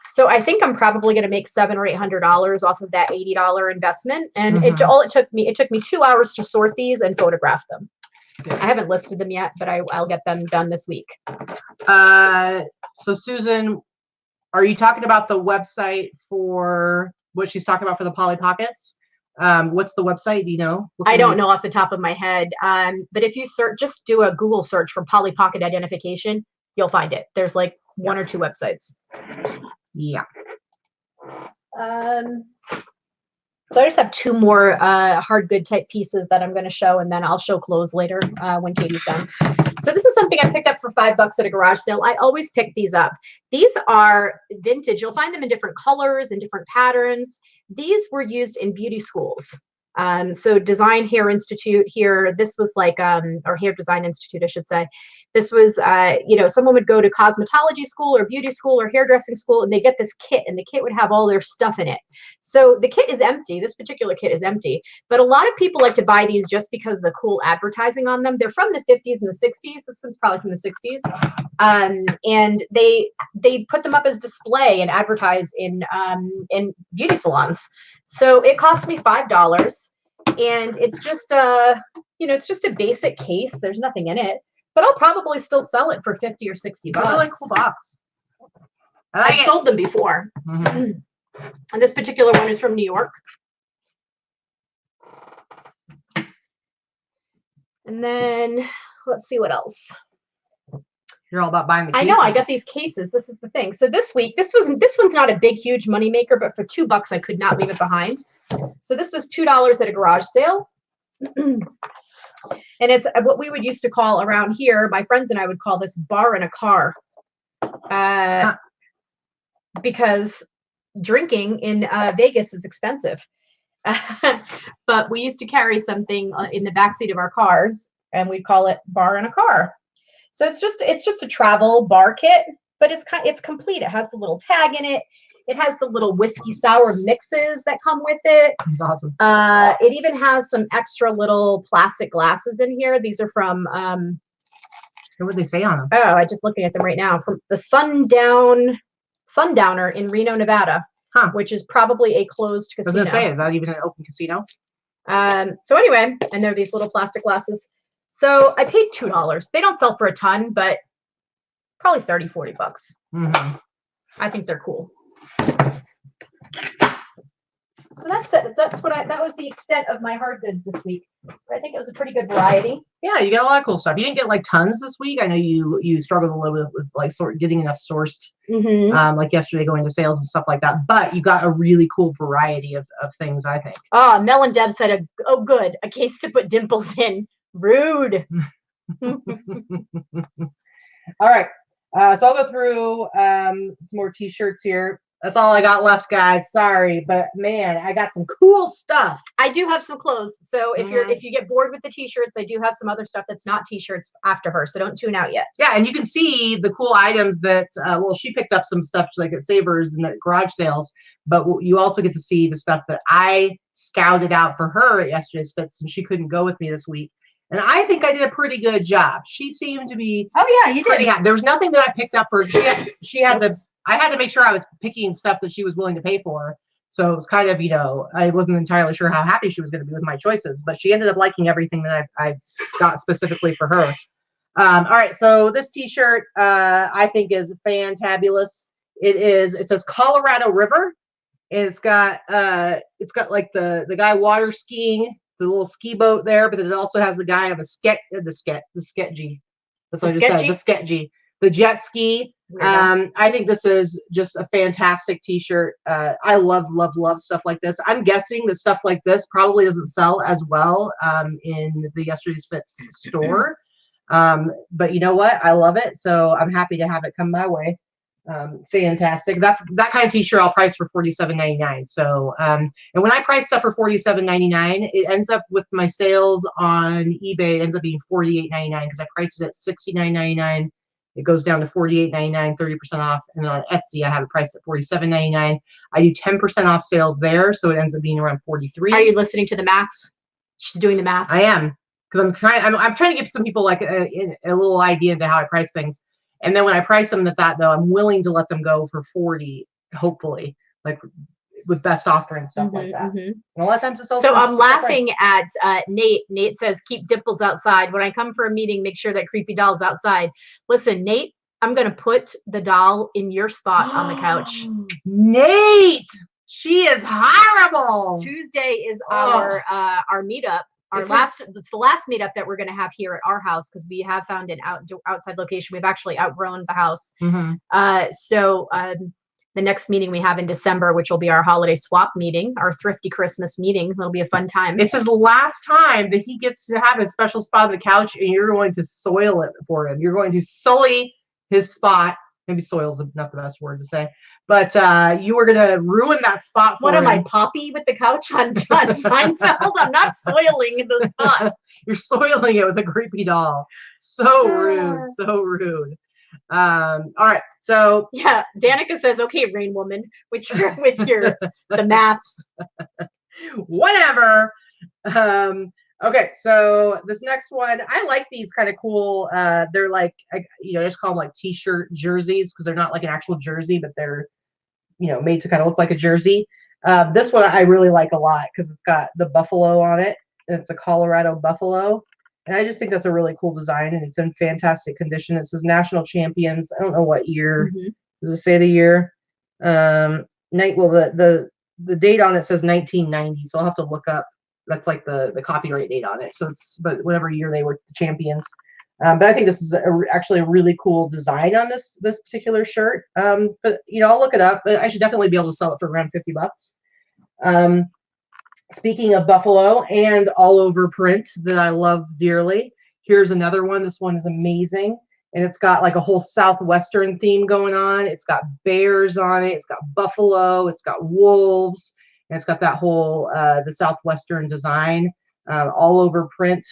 So I think I'm probably going to make $700 or $800 off of that $80 investment. And it took me 2 hours to sort these and photograph them. I haven't listed them yet, but I'll get them done this week.
So Susan, are you talking about the website for what she's talking about for the Polly Pockets? What's the website? Do you know?
I don't know off the top of my head. But if you just do a Google search for Polly Pocket identification, you'll find it. There's like 1 or 2 websites.
Yeah.
So I just have 2 more hard good type pieces that I'm going to show, and then I'll show clothes later when Katie's done. So this is something I picked up for $5 at a garage sale. I always pick these up. These are vintage. You'll find them in different colors and different patterns. These were used in beauty schools. So Design Hair Institute here, this was like, or Hair Design Institute, I should say. This was, you know, someone would go to cosmetology school or beauty school or hairdressing school, and they get this kit, and the kit would have all their stuff in it. So the kit is empty. This particular kit is empty, but a lot of people like to buy these just because of the cool advertising on them. They're from the 50s and the 60s. This one's probably from the 60s. And they put them up as display and advertise in beauty salons. So it cost me $5, and it's just you know, it's just a basic case. There's nothing in it, but I'll probably still sell it for $50 or $60.
Really cool box.
I've sold them before. And this particular one is from New York. And then let's see what else.
You're all about buying the cases.
I know, I got these cases. This is the thing. So this week, this one's not a big, huge money maker, but for $2, I could not leave it behind. So this was $2 at a garage sale. And it's what we would used to call around here, my friends and I would call this bar in a car. Because drinking in Vegas is expensive. But we used to carry something in the backseat of our cars, and we'd call it bar in a car. So it's just a travel bar kit, but it's complete. It has the little tag in it. It has the little whiskey sour mixes that come with it.
That's awesome.
It even has some extra little plastic glasses in here. These are from
what would they say on them?
Oh, I'm just looking at them right now. From the Sundowner in Reno, Nevada, which is probably a closed casino.
I was gonna say, is that even an open casino?
So anyway, and they're these little plastic glasses. So I paid $2. They don't sell for a ton, but probably $30, $40. I think they're cool. that's it. That was the extent of my hard goods this week. I think it was a pretty good variety.
Yeah, you got a lot of cool stuff. You didn't get like tons this week. I know you struggled a little bit with like getting enough sourced, like yesterday going to sales and stuff like that. But you got a really cool variety of things, I think.
Oh, Mel and Deb said, "Oh, good, a case to put dimples in." Rude.
All right, so I'll go through some more T-shirts here. That's all I got left, guys. Sorry, but man, I got some cool stuff.
I do have some clothes. So if you get bored with the T-shirts, I do have some other stuff that's not T-shirts after her. So don't tune out yet.
Yeah, and you can see the cool items that well, she picked up some stuff like at Savers and at garage sales, but you also get to see the stuff that I scouted out for her at yesterday's fits, and she couldn't go with me this week. And I think I did a pretty good job. She seemed to be
you did.
There was nothing that I picked up for. She had I had to make sure I was picking stuff that she was willing to pay for. So it was kind of, I wasn't entirely sure how happy she was going to be with my choices, but she ended up liking everything that I got specifically for her. All right, so this T-shirt I think is fantabulous. It says Colorado River, and it's got like the guy water skiing, the little ski boat there, but then it also has the guy on the sketchy. That's what I just said. The sketchy. The jet ski. I think this is just a fantastic T-shirt. I love stuff like this. I'm guessing that stuff like this probably doesn't sell as well in the Yesterday's Fits store. But you know what? I love it, so I'm happy to have it come my way. Fantastic. That kind of T-shirt I'll price for $47.99. So and when I price stuff for $47.99, it ends up with my sales on eBay, it ends up being $48.99 because I priced it at $69.99. It goes down to $48.99, 30% off. And then on Etsy, I have it priced at $47.99. I do 10% off sales there, so it ends up being around $43.
Are you listening to the maths? She's doing the maths.
I am, because I'm trying to give some people like a little idea into how I price things. And then when I price them at that, though, I'm willing to let them go for $40, hopefully, like with best offer and stuff like that. And a lot of times it's
so I'm laughing at Nate. Nate says, keep dimples outside. When I come for a meeting, make sure that creepy doll's outside. Listen, Nate, I'm going to put the doll in your spot on the couch.
Nate, she is horrible.
Tuesday is our meetup. It's the last meetup that we're going to have here at our house because we have found an outside location. We've actually outgrown the house. So the next meeting we have in December, which will be our holiday swap meeting, our thrifty Christmas meeting. It'll be a fun time.
It's his last time that he gets to have a special spot on the couch, and you're going to soil it for him. You're going to sully his spot. Maybe soil's not the best word to say, but you are going to ruin that spot for him.
What am I, Poppy with the couch on Seinfeld? I'm not soiling the spot.
You're soiling it with a creepy doll. So rude, so rude. All right, so
yeah, Danica says, okay, Rain Woman, with your the maths.
Whatever. Okay, so this next one, I like these kind of cool. They're like, I just call them like T-shirt jerseys because they're not like an actual jersey, but they're made to kind of look like a jersey. This one I really like a lot because it's got the buffalo on it, and it's a Colorado buffalo. And I just think that's a really cool design, and it's in fantastic condition. It says National Champions. I don't know what year. Does it say the year? The date on it says 1990, so I'll have to look up. That's like the copyright date on it. So but whatever year they were the champions. But I think this is actually a really cool design on this particular shirt. But I'll look it up. But I should definitely be able to sell it for around $50. Speaking of buffalo and all over print that I love dearly, here's another one. This one is amazing. And it's got like a whole Southwestern theme going on. It's got bears on it. It's got buffalo. It's got wolves. And it's got that whole, the Southwestern design all over print.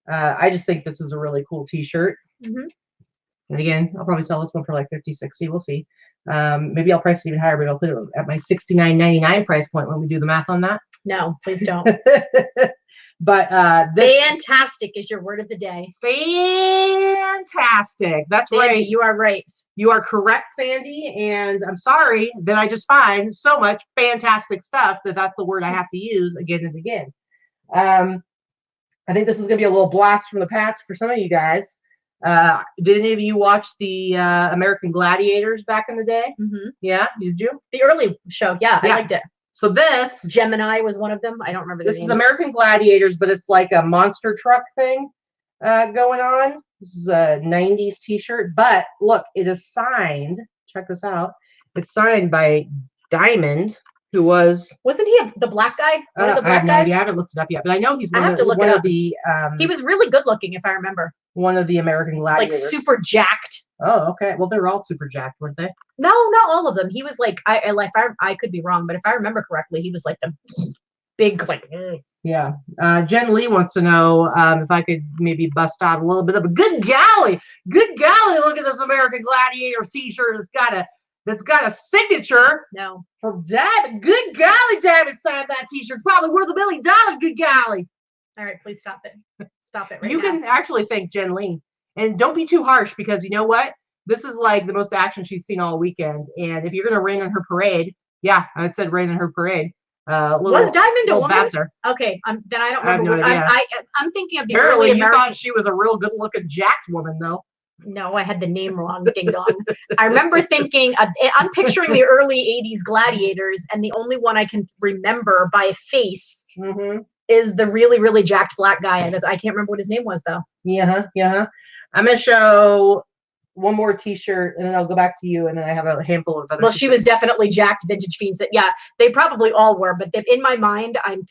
I just think this is a really cool T-shirt. And again, I'll probably sell this one for like $50, $60. We'll see. Maybe I'll price it even higher, but I'll put it at my $69.99 price point when we do the math on that.
No, please don't.
But
fantastic is your word of the day.
Fantastic. That's
Sandy,
right.
You are right.
You are correct, Sandy. And I'm sorry that I just find so much fantastic stuff that's the word I have to use again and again. I think this is going to be a little blast from the past for some of you guys. Did any of you watch the American Gladiators back in the day? Yeah, did you?
The early show. Yeah, I liked it.
So this
Gemini was one of them. I don't remember the names.
This is American Gladiators, but it's like a monster truck thing going on. This is a 90s t-shirt, but look, it is signed. Check this out. It's signed by Diamond, who wasn't
he the black guy? One of the black guys?
I haven't looked it up yet, but I know he's one of the
he was really good looking, if I remember.
One of the American Gladiators.
Like super jacked.
Oh, okay. Well, they're all super jacked, weren't they?
No, not all of them. He was like, I could be wrong, but if I remember correctly, he was like the big, like.
Yeah. Jen Lee wants to know if I could maybe bust out a little bit of a good golly. Look at this American Gladiators t-shirt. That's got a signature.
No.
From David. Good golly, David signed that t-shirt. Probably worth $1 million. Good golly.
All right, please stop it. Stop it right
now. You can actually thank Jen Lee. And don't be too harsh, because you know what? This is like the most action she's seen all weekend. And if you're going to rain on her parade, yeah, I said rain on her parade.
Was Diamond a woman?
Bastard.
Okay, then I don't remember. I'm thinking of the
Apparently,
early
you
American.
thought she was a real good-looking jacked woman, though.
No, I had the name wrong. Ding dong. I remember thinking. I'm picturing the early '80s Gladiators, and the only one I can remember by face is the really, really jacked black guy. And I can't remember what his name was, though.
Yeah. I'm gonna show one more t-shirt, and then I'll go back to you, and then I have a handful of other.
Well, she was definitely jacked vintage fiends. Yeah, they probably all were, but in my mind, I'm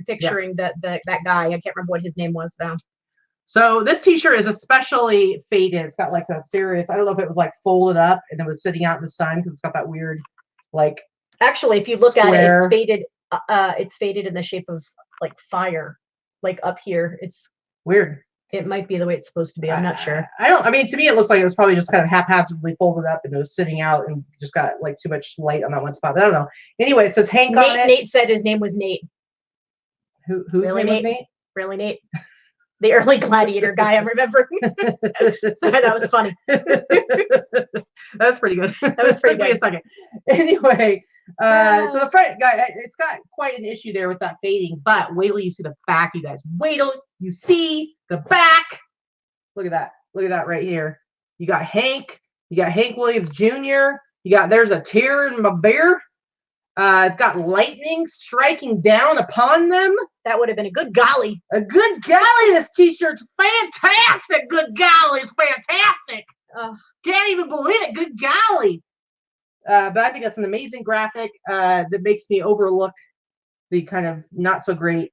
picturing that guy. I can't remember what his name was, though.
So this t-shirt is especially faded. It's got like a serious, I don't know if it was like folded up and it was sitting out in the sun, because it's got that weird, like.
Actually, if you look at it, it's faded. It's faded in the shape of like fire, like up here. It's
weird.
It might be the way it's supposed to be. I'm not sure.
I mean, to me, it looks like it was probably just kind of haphazardly folded up and it was sitting out and just got like too much light on that one spot. I don't know. Anyway, it says Hank on it.
Nate said his name was Nate.
Whose name was Nate?
Really, Nate? The early Gladiator guy I'm remembering. Sorry, that was funny.
That's pretty good.
That was pretty good.
Wait a second. Anyway, so the front guy, it's got quite an issue there with that fading, but wait till you see the back, you guys. Wait till you see the back. Look at that. Look at that right here. You got Hank. You got Hank Williams Jr. There's a tear in my beer. It's got lightning striking down upon them.
That would have been a good golly.
A good golly, this t-shirt's fantastic. Good golly, it's fantastic. Can't even believe it. Good golly. But I think that's an amazing graphic that makes me overlook the kind of not so great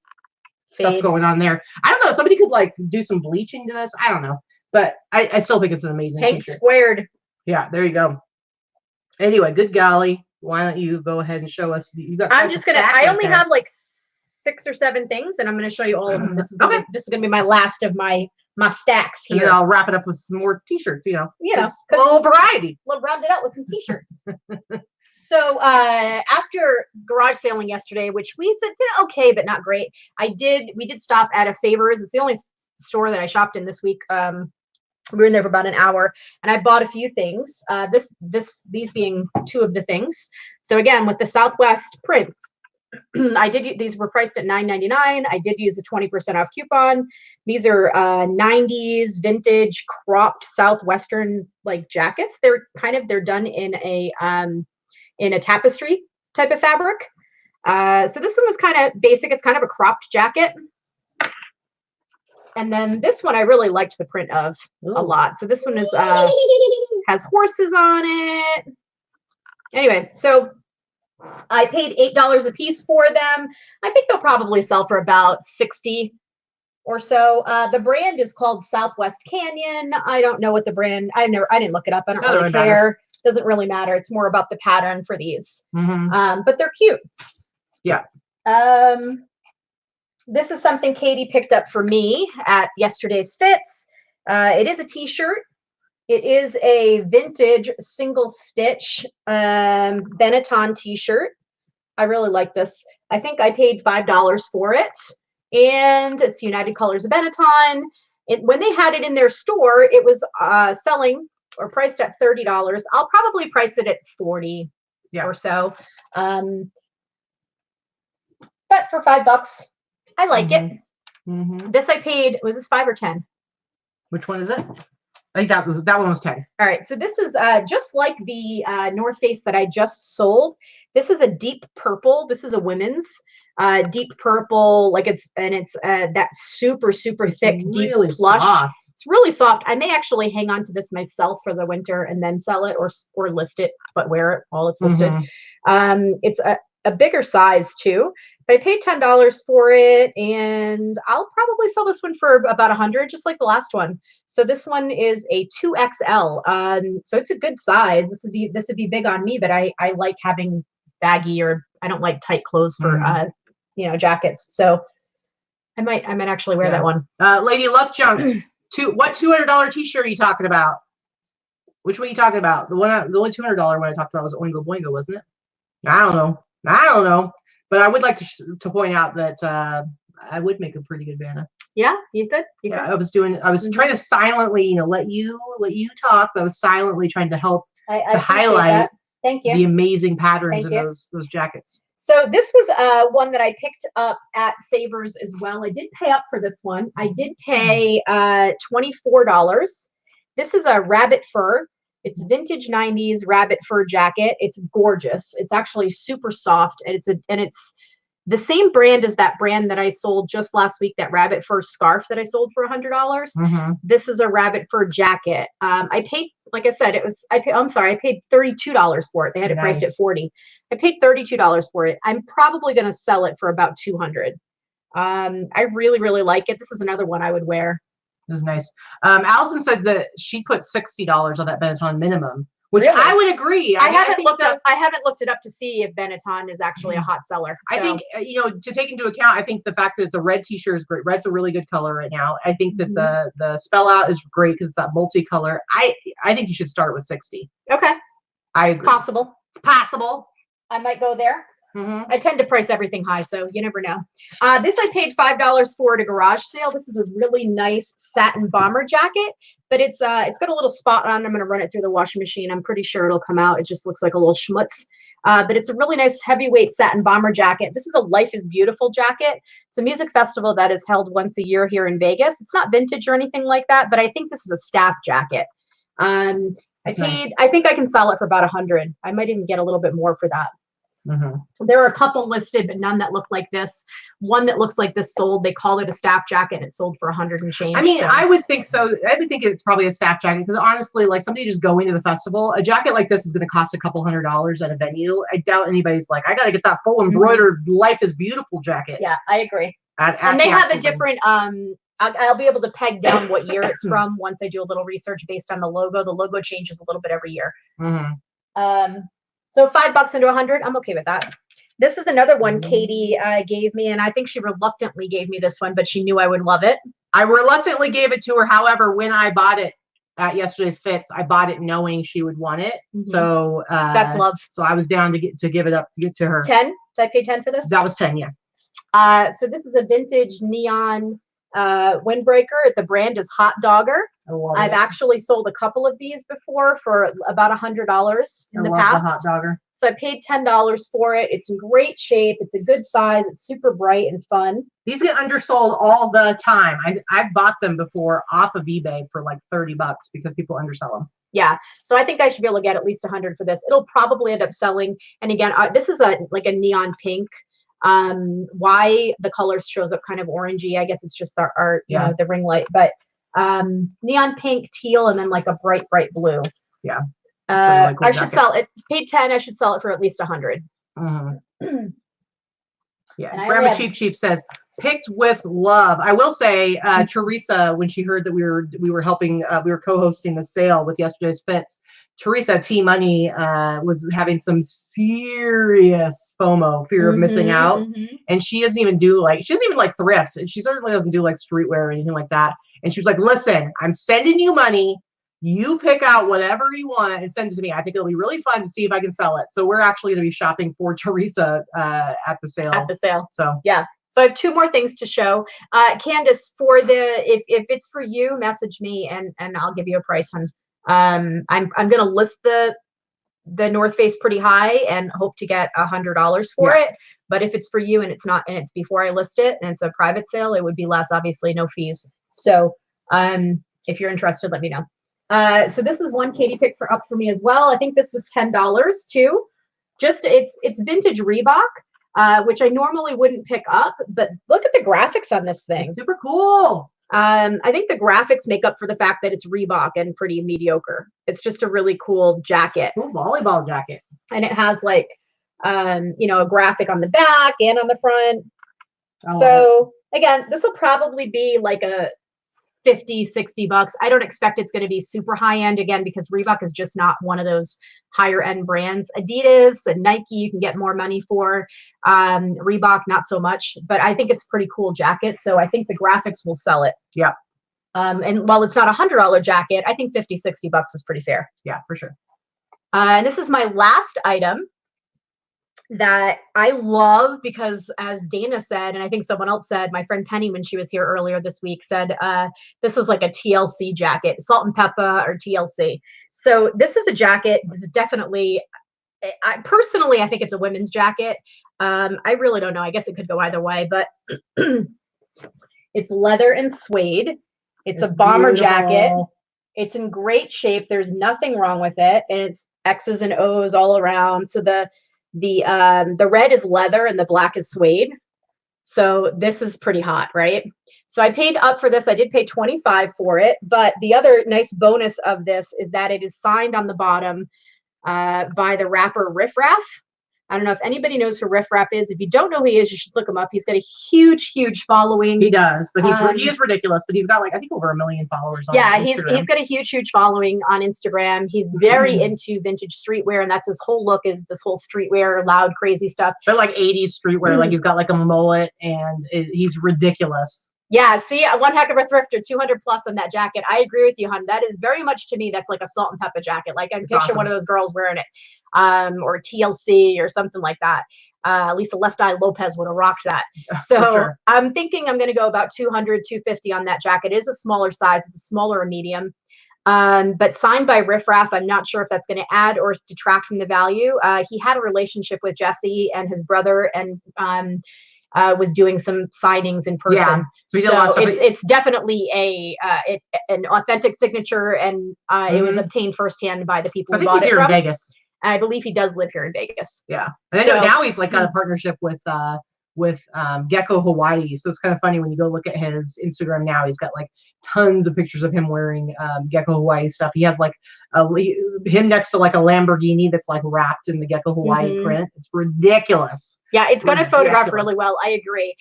stuff going on there. I don't know. Somebody could like do some bleaching to this. I don't know. But I still think it's an amazing
Hank
t-shirt.
Squared.
Yeah, there you go. Anyway, good golly. Why don't you go ahead and show us? You got.
I'm just gonna. I only have like 6 or 7 things, and I'm gonna show you all of them. This is gonna, this is gonna be my last of my stacks here.
And then I'll wrap it up with some more t-shirts. You know,
a
little variety.
We'll round it out with some t-shirts. So after garage sailing yesterday, which we said did okay but not great, we did stop at a Savers. It's the only store that I shopped in this week. We were in there for about an hour, and I bought a few things. These being 2 of the things. So again, with the Southwest prints, these were priced at $9.99. I did use a 20% off coupon. These are 90s vintage cropped Southwestern like jackets. They're done in a tapestry type of fabric. So this one was kind of basic. It's kind of a cropped jacket. And then this one I really liked the print of a lot. So this one is has horses on it. Anyway, so I paid $8 a piece for them. I think they'll probably sell for about $60 or so. The brand is called Southwest Canyon. I don't know what the brand. I didn't look it up. I don't really care. Doesn't really matter. It's more about the pattern for these. But they're cute.
Yeah.
This is something Katy picked up for me at yesterday's Fits. It is a t-shirt. It is a vintage single stitch Benetton t-shirt. I really like this. I think I paid $5 for it. And it's United Colors of Benetton. When they had it in their store, it was selling or priced at $30. I'll probably price it at $40 or so. But for $5, I like it. This I paid, was this 5 or 10?
Which one is it? I think that one was 10.
All right, so this is just like the North Face that I just sold. This is a deep purple. This is a women's deep purple, like it's that super thick, deep
really
plush.
Soft.
It's really soft. I may actually hang on to this myself for the winter and then sell it or list it, but wear it while it's listed. It's a bigger size too. But I paid $10 for it, and I'll probably sell this one for about $100, just like the last one. So this one is a 2XL. So it's a good size. This would be big on me, but I like having baggy, or I don't like tight clothes for jackets. So I might actually wear that one.
Lady Luck Junk. What $200 t-shirt are you talking about? Which one are you talking about? The only $200 one I talked about was Oingo Boingo, wasn't it? I don't know. But I would like to point out that I would make a pretty good banner.
Yeah, you could.
I was trying to silently, let you talk, but I was silently trying to help to highlight
that. Thank you.
The amazing patterns in those jackets.
So this was one that I picked up at Savers as well. I did pay up for this one. I did pay $24. This is a rabbit fur. It's vintage 90s rabbit fur jacket. It's gorgeous. It's actually super soft, and it's the same brand as that brand that I sold just last week, that rabbit fur scarf that I sold for $100. This is a rabbit fur jacket. I paid, like I said, I paid $32 for it. They had it priced at $40. I paid $32 for it. I'm probably going to sell it for about $200. I really like it. This is another one I would wear.
It was nice. Allison said that she put $60 on that Benetton minimum, which I would agree.
I haven't looked it up to see if Benetton is actually a hot seller. So.
I think to take into account, I think the fact that it's a red t-shirt is great. Red's a really good color right now. I think that the spell out is great because it's that multicolor. I think you should start with 60.
Okay.
It's
possible.
It's possible.
I might go there. I tend to price everything high, so you never know. This I paid $5 for at a garage sale. This is a really nice satin bomber jacket, but it's got a little spot on it. I'm going to run it through the washing machine. I'm pretty sure it'll come out. It just looks like a little schmutz. But it's a really nice heavyweight satin bomber jacket. This is a Life is Beautiful jacket. It's a music festival that is held once a year here in Vegas. It's not vintage or anything like that, but I think this is a staff jacket. I think I can sell it for about $100. I might even get a little bit more for that. There are a couple listed, but none that look like this. One that looks like this sold. They call it a staff jacket, and it sold for $100 and change.
I mean, so. I would think so. I would think it's probably a staff jacket because honestly, like somebody just going to the festival, a jacket like this is going to cost a couple $100 at a venue. I doubt anybody's like, I got to get that full embroidered Life is Beautiful jacket.
Yeah, I agree. And they have a different. I'll be able to peg down what year it's from once I do a little research based on the logo. The logo changes a little bit every year. So $5 into 100, I'm okay with that. This is another one Katy gave me, and I think she reluctantly gave me this one, but she knew I would love it.
I reluctantly gave it to her. However, when I bought it at yesterday's fits, I bought it knowing she would want it. So
that's love.
So I was down to give it up to get to her.
10? Did I pay 10 for this?
That was 10, yeah.
So this is a vintage neon windbreaker. The brand is Hot Dogger. I've actually sold a couple of these before for about $100 in the past.
The Hot Dogger.
So I paid $10 for it. It's in great shape. It's a good size. It's super bright and fun.
These get undersold all the time. I've bought them before off of eBay for like $30 because people undersell them.
Yeah. So I think I should be able to get at least $100 for this. It'll probably end up selling. And again, this is like a neon pink. Why the color shows up kind of orangey, I guess it's just our the ring light, but neon pink, teal, and then like a bright blue.
Yeah.
I should sell it. It's paid 10. I should sell it for at least $100.
Yeah. Grandma Cheap says picked with love. I will say, Teresa, when she heard that we were helping, we were co-hosting the sale with yesterday's fits. Teresa T Money was having some serious FOMO, fear of missing out, and she doesn't even like thrift, and she certainly doesn't do like streetwear or anything like that. And she was like, "Listen, I'm sending you money. You pick out whatever you want and send it to me. I think it'll be really fun to see if I can sell it." So we're actually going to be shopping for Teresa at the sale. So yeah.
So I have 2 more things to show. Candace, for if it's for you, message me and I'll give you a price, hon. I'm going to list the North Face pretty high and hope to get $100 for it. But if it's for you and it's before I list it and it's a private sale, it would be less, obviously, no fees. So if you're interested, let me know. So this is one Katy picked up for me as well. I think this was $10 too. Just it's vintage Reebok, which I normally wouldn't pick up, but look at the graphics on this thing.
It's super cool.
I think the graphics make up for the fact that it's Reebok and pretty mediocre. It's just a really cool jacket.
Cool volleyball jacket.
And it has like, you know, a graphic on the back and on the front. So again, this will probably be like a 50, 60 bucks. I don't expect it's going to be super high end again, because Reebok is just not one of those higher end brands. Adidas and Nike, you can get more money for. Reebok, not so much, but I think it's a pretty cool jacket. So I think the graphics will sell it.
Yeah.
And while it's not $100 jacket, I think 50, 60 bucks is pretty fair.
Yeah, for sure.
And this is my last item that I love, because as Dana said, and I think someone else said, my friend Penny, when she was here earlier this week, said this is like a TLC jacket, salt and pepper or TLC. So this is a jacket. This is definitely, personally, I think it's a women's jacket. I really don't know. I guess it could go either way, but it's leather and suede. It's a bomber jacket. It's in great shape. There's nothing wrong with it. And it's X's and O's all around. So the red is leather and the black is suede. So this is pretty hot, right? So I paid up for this. I did pay $25 for it, but the other nice bonus of this is that it is signed on the bottom by the rapper Riff Raff. I don't know if anybody knows who Riff Raff is. If you don't know who he is, you should look him up. He's got a huge, huge following.
He does, but he is ridiculous. But he's got like, I think, over 1 million followers on Instagram.
He's got a huge, huge following on Instagram. He's very into vintage streetwear, and that's his whole look, is this whole streetwear, loud, crazy stuff.
But like 80s streetwear, like he's got like a mullet, and he's ridiculous.
Yeah, see, one heck of a thrifter, 200 plus on that jacket. I agree with you, hon. That is very much, to me, that's like a salt and pepper jacket. Like, I can picture one of those girls wearing it, or TLC or something like that. Lisa Left Eye Lopez would have rocked that. So sure. I'm thinking I'm going to go about 200, 250 on that jacket. It is a smaller size. It's a smaller or medium. But signed by Riff Raff, I'm not sure if that's going to add or detract from the value. He had a relationship with Jesse and his brother, and was doing some signings in person. Yeah. So it's definitely an authentic signature, and it was obtained firsthand by the people who bought it from.
In Vegas.
I believe he does live here in Vegas.
Yeah. And I know now he's like got a partnership with Gecko Hawaii. So it's kind of funny when you go look at his Instagram now, he's got like tons of pictures of him wearing Gecko Hawaii stuff. He has like him next to like a Lamborghini that's like wrapped in the Gecko Hawaii print. It's ridiculous.
Yeah, it's going to photograph really well. I agree.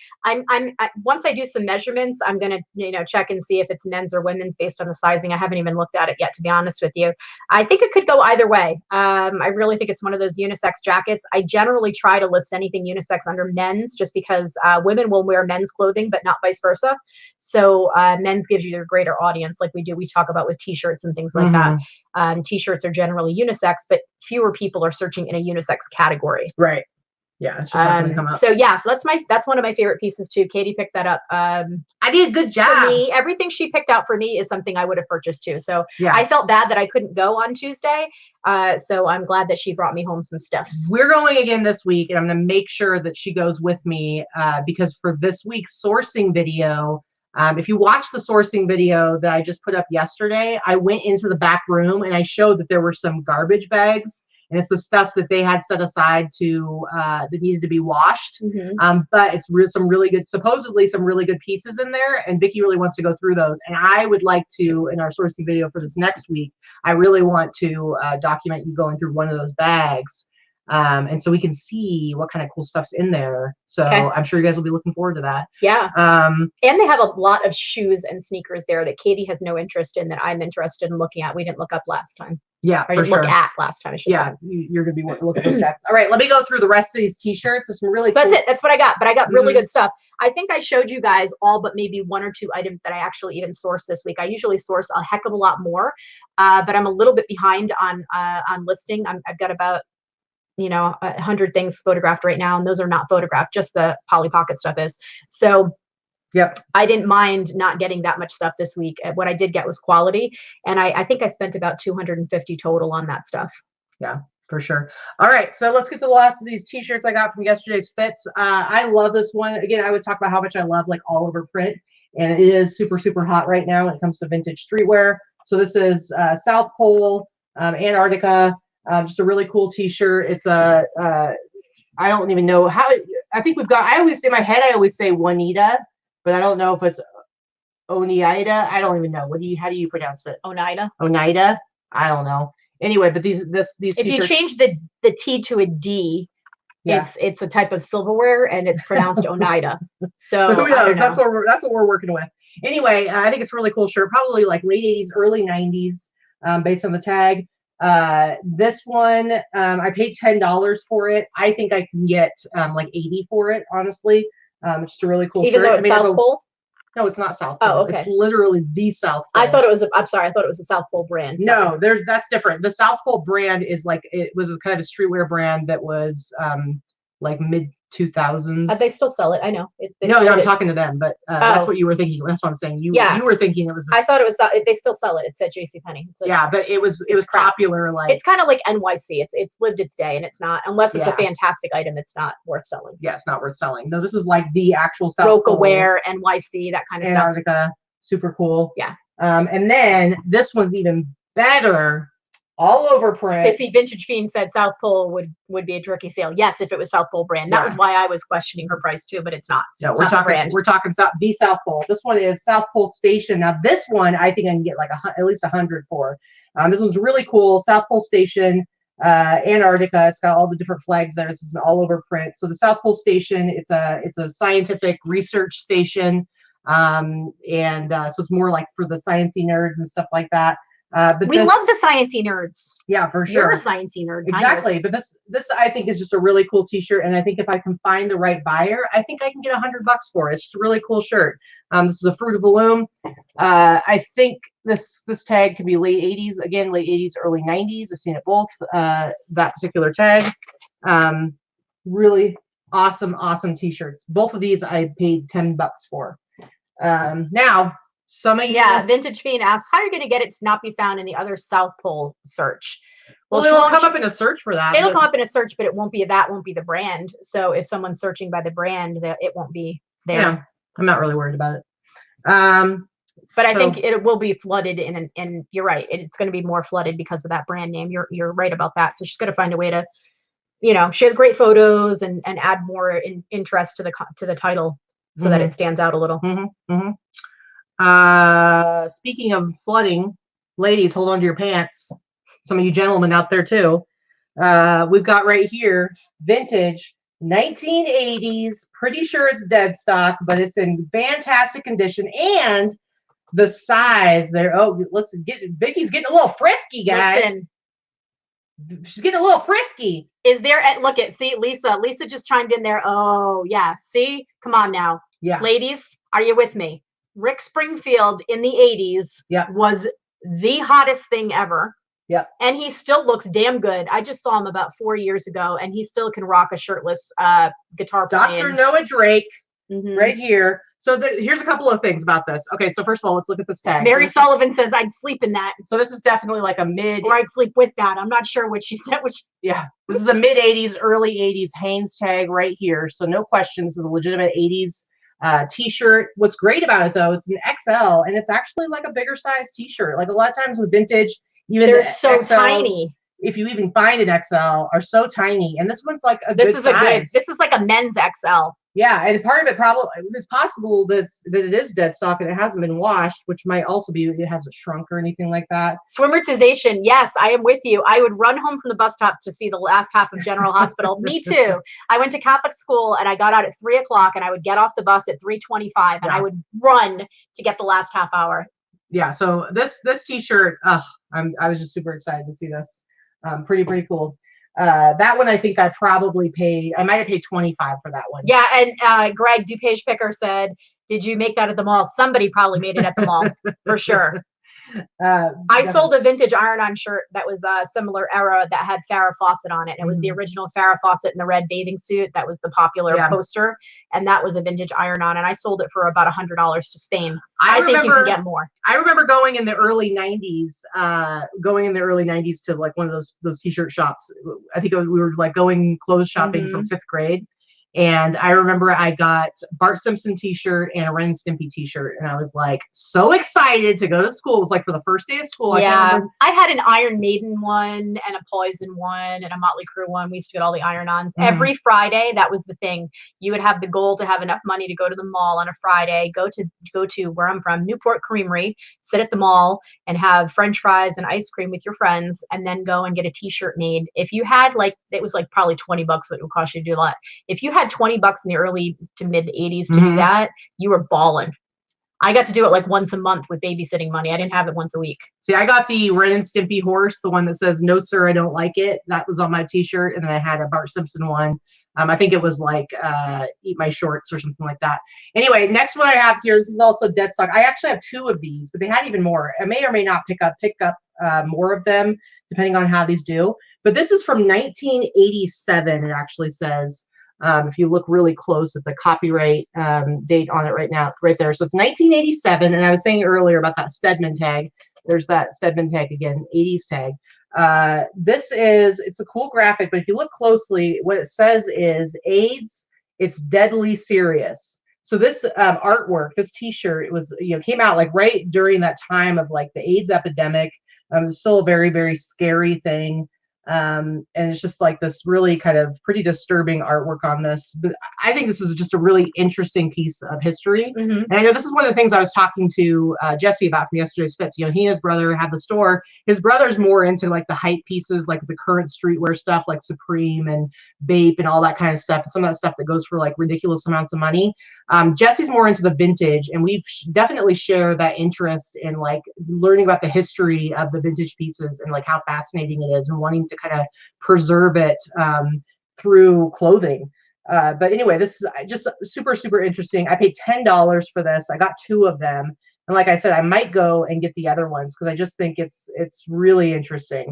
Once I do some measurements, I'm going to check and see if it's men's or women's based on the sizing. I haven't even looked at it yet, to be honest with you. I think it could go either way. I really think it's one of those unisex jackets. I generally try to list anything unisex under men's, just because women will wear men's clothing, but not vice versa. So men's gives you a greater audience, like we talk about with t-shirts and things like that. T-shirts are generally unisex, but fewer people are searching in a unisex category.
Right. Yeah, it's just not gonna come up.
So yeah, so that's one of my favorite pieces too. Katy picked that up.
I did a good job.
For me, everything she picked out for me is something I would have purchased too. So yeah. I felt bad that I couldn't go on Tuesday. So I'm glad that she brought me home some stuff.
We're going again this week, and I'm gonna make sure that she goes with me because for this week's sourcing video, if you watch the sourcing video that I just put up yesterday, I went into the back room and I showed that there were some garbage bags. And it's the stuff that they had set aside to that needed to be washed. But it's some really good, supposedly some really good pieces in there. And Vicki really wants to go through those. And I would like to, in our sourcing video for this next week, I really want to document you going through one of those bags. And so we can see what kind of cool stuff's in there. So I'm sure you guys will be looking forward to that.
Yeah. And they have a lot of shoes and sneakers there that Katy has no interest in, that I'm interested in looking at. We didn't look up last time.
Yeah,
or didn't look at last time. I should say.
You're going to be looking at those jackets. All right, let me go through the rest of these t-shirts. There's some really
That's it. That's what I got. But I got really good stuff. I think I showed you guys all but maybe 1 or 2 items that I actually even sourced this week. I usually source a heck of a lot more, but I'm a little bit behind on listing. I've got about 100 things photographed right now, and those are not photographed, just the Polly Pocket stuff is. So I didn't mind not getting that much stuff this week. What I did get was quality, and I think I spent about $250 total on that stuff.
Yeah, for sure. All right, so let's get to the last of these t-shirts I got from yesterday's fits. I love this one. Again, I was talking about how much I love like all over print, and it is super, super hot right now when it comes to vintage streetwear. So this is South Pole, Antarctica. Just a really cool T-shirt. It's a I don't even know how. I think we've got. I always in my head. I always say Juanita, but I don't know if it's Oneida. I don't even know. How do you pronounce it?
Oneida.
Oneida. I don't know. Anyway, but these
If you change the T to a D, it's a type of silverware and it's pronounced Oneida. So
who knows? That's what we're working with. Anyway, I think it's a really cool shirt. Probably like late 80s, early 90s, based on the tag. This one, I paid $10 for it. I think I can get like 80 for it, honestly. It's just a really cool shirt.
Even though it's South Pole?
No, it's not South Pole.
Oh, okay.
It's literally the South Pole.
I thought it was I'm sorry, I thought it was a South Pole brand.
Sorry. No, that's different. The South Pole brand is like, it was kind of a streetwear brand that was like mid 2000s.
They still sell it. I know.
No, I'm talking to them, but that's what you were thinking. That's what I'm saying. You were thinking it was.
I thought it was. They still sell it. It said JCPenney.
Yeah, but it was popular. Like
it's kind of like NYC. It's lived its day, and it's not unless it's a fantastic item. It's not worth selling.
Yeah, it's not worth selling. No, this is like the actual South
Roca
Pole,
wear, NYC, that kind of
Antarctica,
stuff.
super cool.
Yeah.
And then this one's even better. All over print.
Sissy Vintage Fiend said South Pole would be a jerky sale. Yes, if it was South Pole brand. That was why I was questioning her price too, but it's not.
No, we're talking South Pole. This one is South Pole Station. Now this one I think I can get like at least 100 for. This one's really cool. South Pole Station, Antarctica. It's got all the different flags there. This is an all over print. So the South Pole Station, it's a scientific research station, so it's more like for the sciencey nerds and stuff like that. But
we love the sciencey nerds.
Yeah, for sure.
You're a sciencey nerd.
Exactly. But this I think is just a really cool T-shirt, and I think if I can find the right buyer, I think I can get $100 for it. It's just a really cool shirt. This is a Fruit of the Loom. I think this tag could be late 80s, again late 80s, early 90s. I've seen it both. That particular tag. Really awesome T-shirts. Both of these I paid $10 for. Now.
Vintage Fiend asks, how are you going to get it to not be found in the other South Pole search?
Well, it'll come up in a search for that.
It'll come up in a search, but it won't be the brand. So if someone's searching by the brand, it won't be there.
Yeah, I'm not really worried about it.
But I think it will be flooded and you're right. It's going to be more flooded because of that brand name. You're right about that. So she's going to find a way to, she has great photos and add more interest to the title so that it stands out a little.
Speaking of flooding, ladies, hold on to your pants. Some of you gentlemen out there too. We've got right here vintage 1980s. Pretty sure it's dead stock, but it's in fantastic condition. And the size there. Oh, Vicky's getting a little frisky, guys.
Listen,
she's getting a little frisky.
Is there? See, Lisa just chimed in there. Oh yeah. See, come on now.
Yeah.
Ladies, are you with me? Rick Springfield in the 80s was the hottest thing ever.
Yep.
And he still looks damn good. I just saw him about 4 years ago, and he still can rock a shirtless guitar playing.
Dr. Noah Drake, right here. So here's a couple of things about this. Okay, so first of all, let's look at this tag.
Mary Sullivan says, I'd sleep in that.
So this is definitely like a mid.
Or I'd sleep with that. I'm not sure what she said.
Yeah, this is a mid 80s, early 80s Hanes tag right here. So no question, this is a legitimate 80s T-shirt. What's great about it though, it's an XL, and it's actually like a bigger size T-shirt. Like a lot of times with vintage, even
they're so tiny.
If you even find an XL, are so tiny, and this one's like a good size.
This is like a men's XL.
Yeah, and part of it probably it's possible that it is dead stock and it hasn't been washed, which might also be it hasn't shrunk or anything like that.
Swimmertization, yes, I am with you. I would run home from the bus stop to see the last half of General Hospital. Me too. I went to Catholic school and I got out at 3 o'clock and I would get off the bus at 3:25 and I would run to get the last half hour.
Yeah, so this T-shirt, I was just super excited to see this. Pretty cool. That one I think I might have paid 25 for that one.
Yeah, and Greg DuPage Picker said, did you make that at the mall? Somebody probably made it at the mall for sure. I sold a vintage iron-on shirt that was a similar era that had Farrah Fawcett on it. It was the original Farrah Fawcett in the red bathing suit. That was the popular poster, and that was a vintage iron-on, and I sold it for about $100 to Spain. I think you can get more.
I remember going in the early 90s, to like one of those T-shirt shops. I think we were like going clothes shopping from 5th grade. And I remember I got Bart Simpson t-shirt and a Ren and Stimpy t-shirt. And I was like so excited to go to school. It was like for the first day of school.
Yeah, I had an Iron Maiden one and a Poison one and a Motley Crue one. We used to get all the iron-ons. Every Friday, that was the thing. You would have the goal to have enough money to go to the mall on a Friday, go to where I'm from, Newport Creamery, sit at the mall and have French fries and ice cream with your friends, and then go and get a t-shirt made. If you had it was like probably $20 what it would cost you to do that. If you had $20 in the early to mid 80s to do that, you were balling. I got to do it like once a month with babysitting money. I didn't have it once a week.
See, I got the Ren and Stimpy horse, the one that says, "No, sir, I don't like it." That was on my t-shirt. And then I had a Bart Simpson one. I think it was like Eat My Shorts or something like that. Anyway, next one I have here, this is also dead stock. I actually have 2 of these, but they had even more. I may or may not pick up more of them, depending on how these do. But this is from 1987, it actually says. If you look really close at the copyright date on it right there. So it's 1987, and I was saying earlier about that Stedman tag. There's that Stedman tag again, 80s tag. It's a cool graphic, but if you look closely, what it says is AIDS, it's deadly serious. So this artwork, this t-shirt, it was, came out like right during that time of like the AIDS epidemic. It was still a very, very scary thing. And it's just like this really kind of pretty disturbing artwork on this. But I think this is just a really interesting piece of history. And I know this is one of the things I was talking to Jesse about from yesterday's Fits. He and his brother have the store. His brother's more into like the hype pieces, like the current streetwear stuff, like Supreme and Bape and all that kind of stuff. And some of that stuff that goes for like ridiculous amounts of money. Jesse's more into the vintage, and we definitely share that interest in like learning about the history of the vintage pieces and like how fascinating it is, and wanting to kind of preserve it through clothing. But anyway, this is just super, super interesting. I paid $10 for this. I got 2 of them. And like I said, I might go and get the other ones because I just think it's really interesting.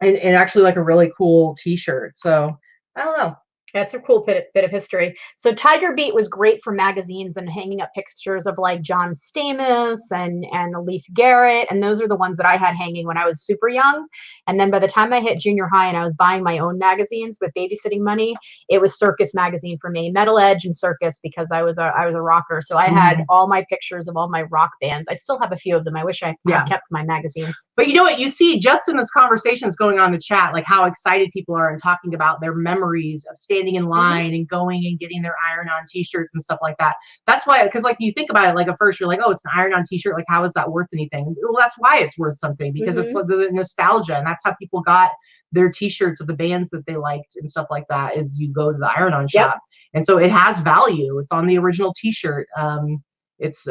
And actually like a really cool t-shirt. So I don't know.
That's a cool bit of history. So Tiger Beat was great for magazines and hanging up pictures of like John Stamos and Leif Garrett. And those are the ones that I had hanging when I was super young. And then by the time I hit junior high and I was buying my own magazines with babysitting money, it was Circus magazine for me, Metal Edge and Circus, because I was a rocker. So I had all my pictures of all my rock bands. I still have a few of them. I wish I had kept my magazines.
But you know what? You see just in this conversation that's going on in the chat, like how excited people are and talking about their memories of standing in line and going and getting their iron-on t-shirts and stuff like that. That's why, because like you think about it, like at first you're like, oh, it's an iron-on t-shirt, like how is that worth anything? Well, that's why it's worth something, because it's like the nostalgia, and that's how people got their t-shirts of the bands that they liked and stuff like that, is you go to the iron-on shop. And so it has value. It's on the original t-shirt. I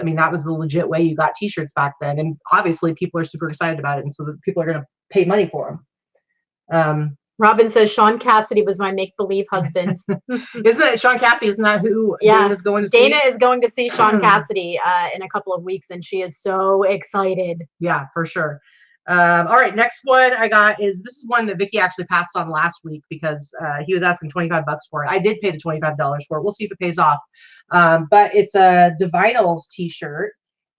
mean, that was the legit way you got t-shirts back then, and obviously people are super excited about it, and so people are going to pay money for them.
Robin says Sean Cassidy was my make-believe husband.
Isn't it Sean Cassidy? Isn't that who Dana is going to see?
Dana is going to see Sean Cassidy in a couple of weeks, and she is so excited.
Yeah, for sure. All right, next one I got is, this is one that Vicki actually passed on last week because he was asking $25 for it. I did pay the $25 for it. We'll see if it pays off. But it's a Divinals t-shirt,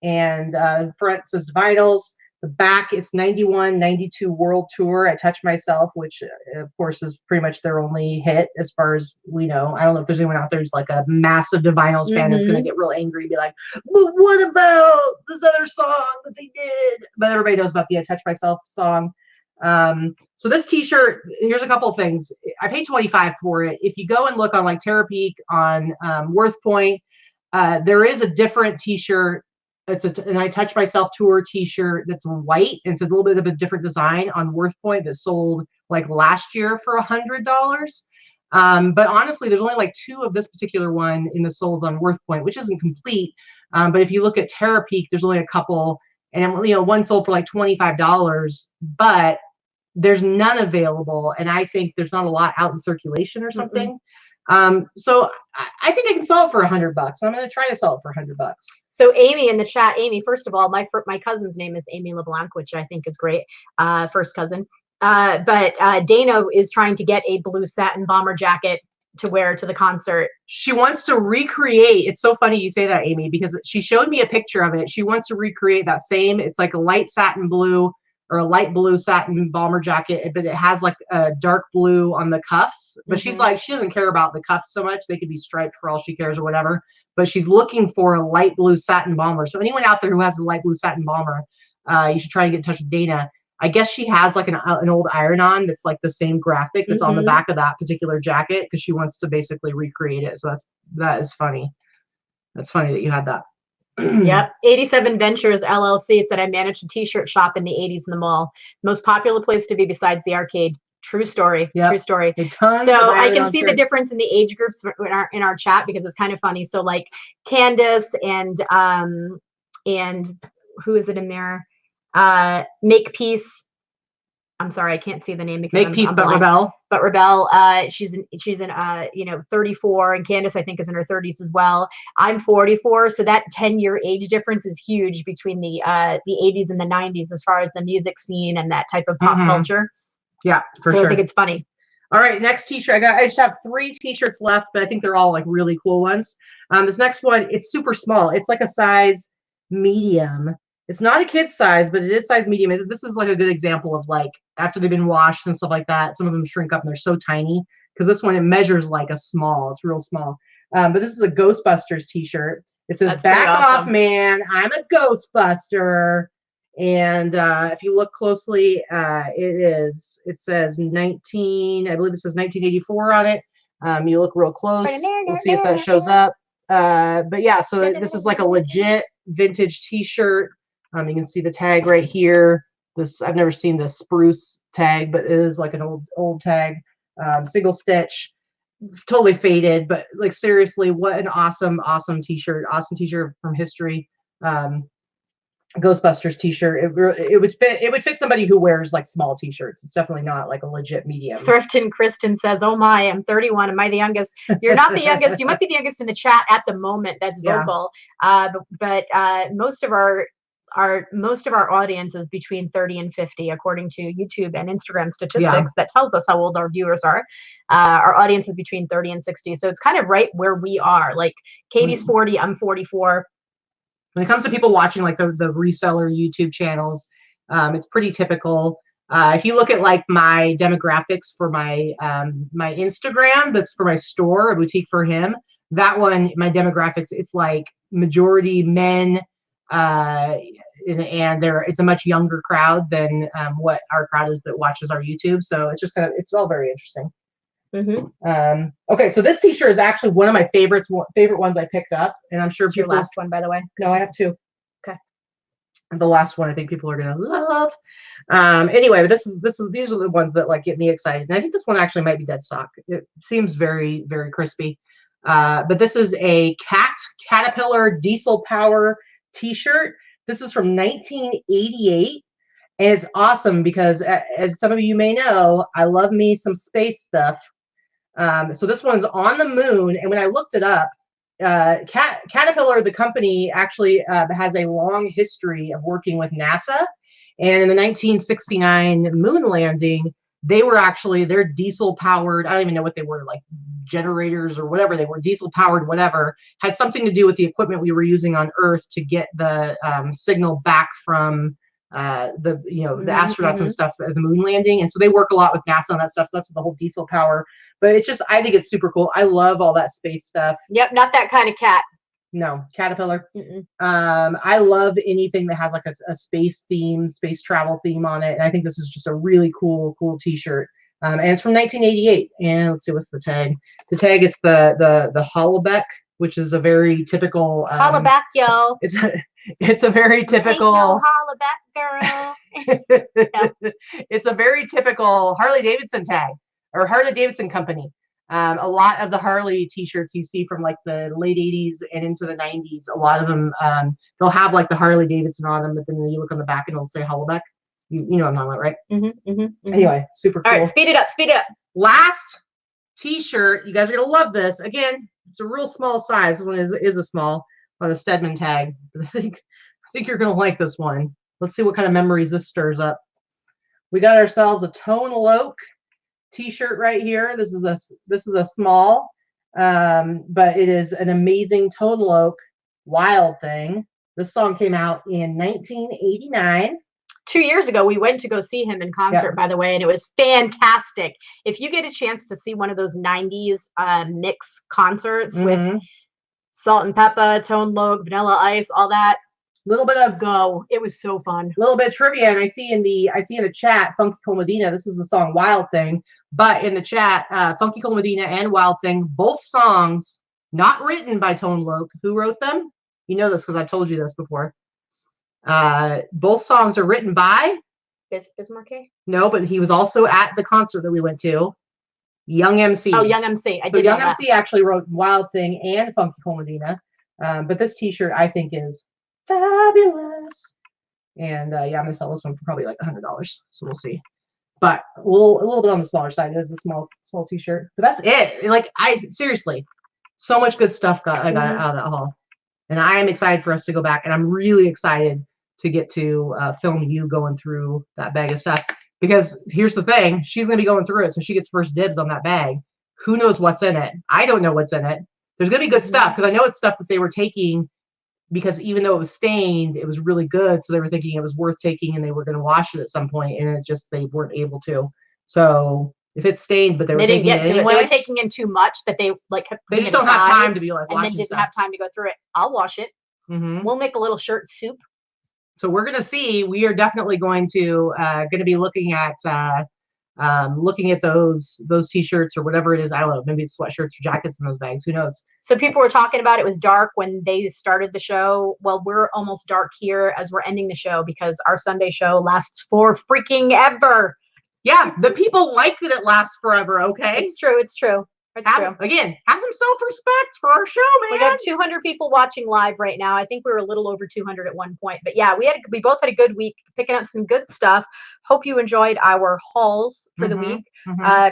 and the front says Divinals. The back, it's 91, 92 World Tour. I Touch Myself, which of course is pretty much their only hit as far as we know. I don't know if there's anyone out there who's like a massive Divinals fan that's going to get real angry and be like, but what about this other song that they did? But everybody knows about the I Touch Myself song. So this t-shirt, here's a couple of things. I paid $25 for it. If you go and look on like Terapeak, on Worth Point, there is a different t-shirt. It's an I Touch Myself tour t-shirt that's white, and it's a little bit of a different design on Worth Point that sold like last year for $100. But honestly, there's only like 2 of this particular one in the solds on Worth Point, which isn't complete. But if you look at Terapeak, there's only a couple, and one sold for like $25, but there's none available, and I think there's not a lot out in circulation or something. So I think I can sell it for $100. I'm going to try to sell it for $100.
So Amy in the chat, Amy, first of all, my cousin's name is Amy LeBlanc, which I think is great. First cousin. But Dana is trying to get a blue satin bomber jacket to wear to the concert.
She wants to recreate. It's so funny you say that, Amy, because she showed me a picture of it. She wants to recreate that same. It's like a light satin blue or a light blue satin bomber jacket, but it has like a dark blue on the cuffs. But she's like, she doesn't care about the cuffs so much. They could be striped for all she cares or whatever. But she's looking for a light blue satin bomber. So anyone out there who has a light blue satin bomber, you should try to get in touch with Dana. I guess she has like an old iron-on that's like the same graphic that's on the back of that particular jacket, because she wants to basically recreate it. So that is funny. That's funny that you had that.
Yep. 87 Ventures LLC said, I managed a t-shirt shop in the 80s in the mall. Most popular place to be besides the arcade. True story. Yep. True story. So I can see the difference in the age groups in our chat, because it's kind of funny. So like Candace and who is it in there? Make Peace. I'm sorry, I can't see the name because
Make Peace, but Rebel.
But Rebel, she's in 34, and Candace I think is in her 30s as well. I'm 44, so that 10-year age difference is huge between the 80s and the 90s as far as the music scene and that type of pop culture.
Yeah, for sure.
I think it's funny.
All right, next t-shirt. I just have 3 t-shirts left, but I think they're all like really cool ones. This next one, it's super small. It's like a size medium. It's not a kid's size, but it is size medium. This is like a good example of like after they've been washed and stuff like that, some of them shrink up and they're so tiny, because this one, it measures like a small. It's real small. But this is a Ghostbusters t-shirt. It says, "Back off, man. I'm a Ghostbuster." And if you look closely, it says 19, I believe it says 1984 on it. You look real close. We'll see if that shows up. But yeah, so this is like a legit vintage t-shirt. You can see the tag right here. I've never seen the spruce tag, but it is like an old tag, single stitch, totally faded, but like seriously, what an awesome t-shirt. Awesome t-shirt from history. Ghostbusters t-shirt. It would fit somebody who wears like small t-shirts. It's definitely not like a legit medium.
Thrifton Kristen says, "Oh my, I'm 31. Am I the youngest?" You're not the youngest. You might be the youngest in the chat at the moment. That's verbal. But most of our audience is between 30 and 50, according to YouTube and Instagram statistics. That tells us how old our viewers are. Our audience is between 30 and 60. So it's kind of right where we are. Like Katy's 40, I'm 44.
When it comes to people watching like the reseller YouTube channels, it's pretty typical. If you look at like my demographics for my my Instagram, that's for my store, A Boutique for Him, that one, my demographics, it's like majority men, and it's a much younger crowd than what our crowd is that watches our YouTube. So it's just it's all very interesting. Okay, so this t-shirt is actually one of my favorite ones I picked up, and I'm sure
your last one, by the way.
No, I have 2.
Okay.
The last one I think people are gonna love. Anyway, these are the ones that like get me excited, and I think this one actually might be dead stock. It seems very, very crispy. But this is a Caterpillar diesel power t-shirt. This is from 1988. And it's awesome because, as some of you may know, I love me some space stuff. So this one's on the moon, and when I looked it up, Caterpillar, the company, actually has a long history of working with NASA. And in the 1969 moon landing, they were actually, they're diesel powered. I don't even know what they were, like generators or whatever they were, diesel powered, whatever, had something to do with the equipment we were using on Earth to get the signal back from the astronauts and stuff at the moon landing. And so they work a lot with NASA on that stuff. So that's the whole diesel power. But it's just, I think it's super cool. I love all that space stuff.
Yep, not that kind of cat.
No, Caterpillar. I love anything that has like a space theme, space travel theme on it. And I think this is just a really cool t-shirt. And it's from 1988. And let's see, what's the tag? The tag, it's the Hollaback, which is a very typical
Hollaback, yo.
It's a very typical
Hollaback girl.
It's a very typical Harley Davidson tag, or Harley Davidson company. A lot of the Harley t-shirts you see from like the late 80s and into the 90s, a lot of them, they'll have like the Harley Davidson on them, but then you look on the back and it'll say Hollaback. You know what I'm talking about, right? Anyway, super cool.
All right, speed it up.
Last t-shirt, you guys are gonna love this. Again, it's a real small size. This one is a small on the Stedman tag. But I think you're gonna like this one. Let's see what kind of memories this stirs up. We got ourselves a Tone Loc t-shirt right here. This is a small, but it is an amazing Tone Loc Wild Thing. This song came out in 1989.
2 years ago, we went to go see him in concert, by the way, and it was fantastic. If you get a chance to see one of those 90s mix concerts with Salt and Pepper, Tone Loc, Vanilla Ice, all that,
little bit of
go. It was so fun.
A little bit of trivia, and I see in the chat, Funky Cole Medina. This is the song Wild Thing, but in the chat, Funky Cole Medina and Wild Thing, both songs not written by Tone Loc. Who wrote them? You know this because I've told you this before. Both songs are written by
Bismarck.
No, but he was also at the concert that we went to. Young MC.
Oh, Young MC.
So Young MC actually wrote Wild Thing and Funky Cole Medina. But this T-shirt I think is fabulous. And yeah, I'm gonna sell this one for probably like $100. So we'll see. But a little bit on the smaller side. It is a small T-shirt. But that's it. Like seriously, so much good stuff I got out of that haul. And I am excited for us to go back. And I'm really excited to get to film you going through that bag of stuff. Because here's the thing, she's going to be going through it, so she gets first dibs on that bag. Who knows what's in it? I don't know what's in it. There's going to be good stuff, because I know it's stuff that they were taking, because even though it was stained, it was really good, so they were thinking it was worth taking, and they were going to wash it at some point, and it just, they weren't able to. So if it's stained, but they were taking it anyway.
They were taking in too much that they like kept
they just don't have time to be like
washing, and then didn't have time to go through it. I'll wash it. We'll make a little shirt soup.
So we're going to see. We are definitely going to be looking at those T-shirts or whatever it is. I don't know. Maybe it's sweatshirts or jackets in those bags. Who knows?
So people were talking about it was dark when they started the show. Well, we're almost dark here as we're ending the show because our Sunday show lasts for freaking ever.
Yeah, the people like that it lasts forever. Okay,
it's true. It's true.
Again, have some self-respect for our show, man.
We got 200 people watching live right now. I think we were a little over 200 at one point. But yeah, we both had a good week picking up some good stuff. Hope you enjoyed our hauls for the week.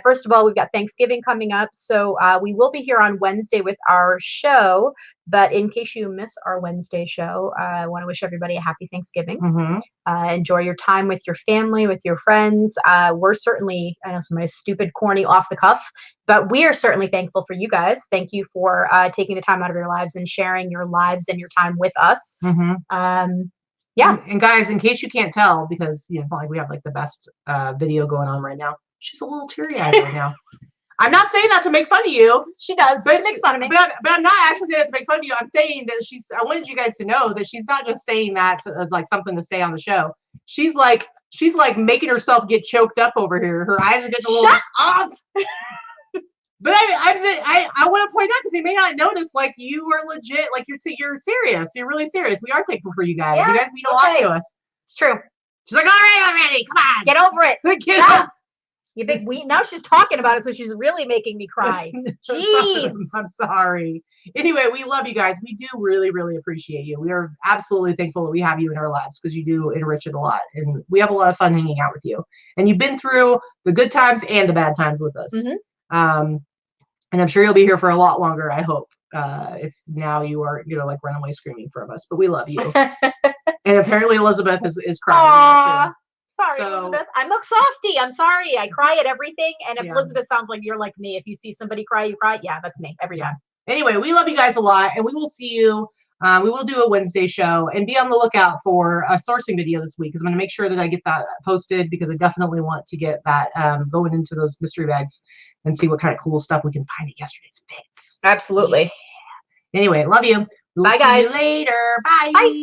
First of all, we've got Thanksgiving coming up. So we will be here on Wednesday with our show. But in case you miss our Wednesday show, I want to wish everybody a happy Thanksgiving. Enjoy your time with your family, with your friends. We're certainly, I know somebody's stupid, corny, off the cuff, but we are certainly thankful for you guys. Thank you for taking the time out of your lives and sharing your lives and your time with us. Yeah.
And guys, in case you can't tell, because it's not like we have like the best video going on right now, she's a little teary-eyed right now. I'm not saying that to make fun of you.
She does. But she makes fun of me.
But I'm not actually saying that to make fun of you. I'm saying that I wanted you guys to know that she's not just saying that as like something to say on the show. She's like making herself get choked up over here. Her eyes are getting a little.
Shut up.
But I want to point out, because they may not notice, like, you are legit, like you're serious. You're really serious. We are thankful for you guys. Yeah, you guys mean a lot to us.
It's true.
She's like, all right already. Come on.
Get over it.
Get up.
You big wheat. Now she's talking about it, so she's really making me cry. Jeez.
I'm sorry. Anyway, we love you guys. We do really, really appreciate you. We are absolutely thankful that we have you in our lives, because you do enrich it a lot. And we have a lot of fun hanging out with you. And you've been through the good times and the bad times with us. And I'm sure you'll be here for a lot longer, I hope. If now you are, like run away screaming from us. But we love you. And apparently Elizabeth is crying.
Sorry, Elizabeth. I'm a softie. I'm sorry. I cry at everything. And if Elizabeth sounds like you're like me, if you see somebody cry, you cry. Yeah, that's me every time.
Anyway, we love you guys a lot, and we will see you. We will do a Wednesday show, and be on the lookout for a sourcing video this week, because I'm going to make sure that I get that posted, because I definitely want to get that going into those mystery bags and see what kind of cool stuff we can find at yesterday's fits.
Absolutely.
Yeah. Anyway, love you.
Bye, guys.
See you later. Bye.
Bye.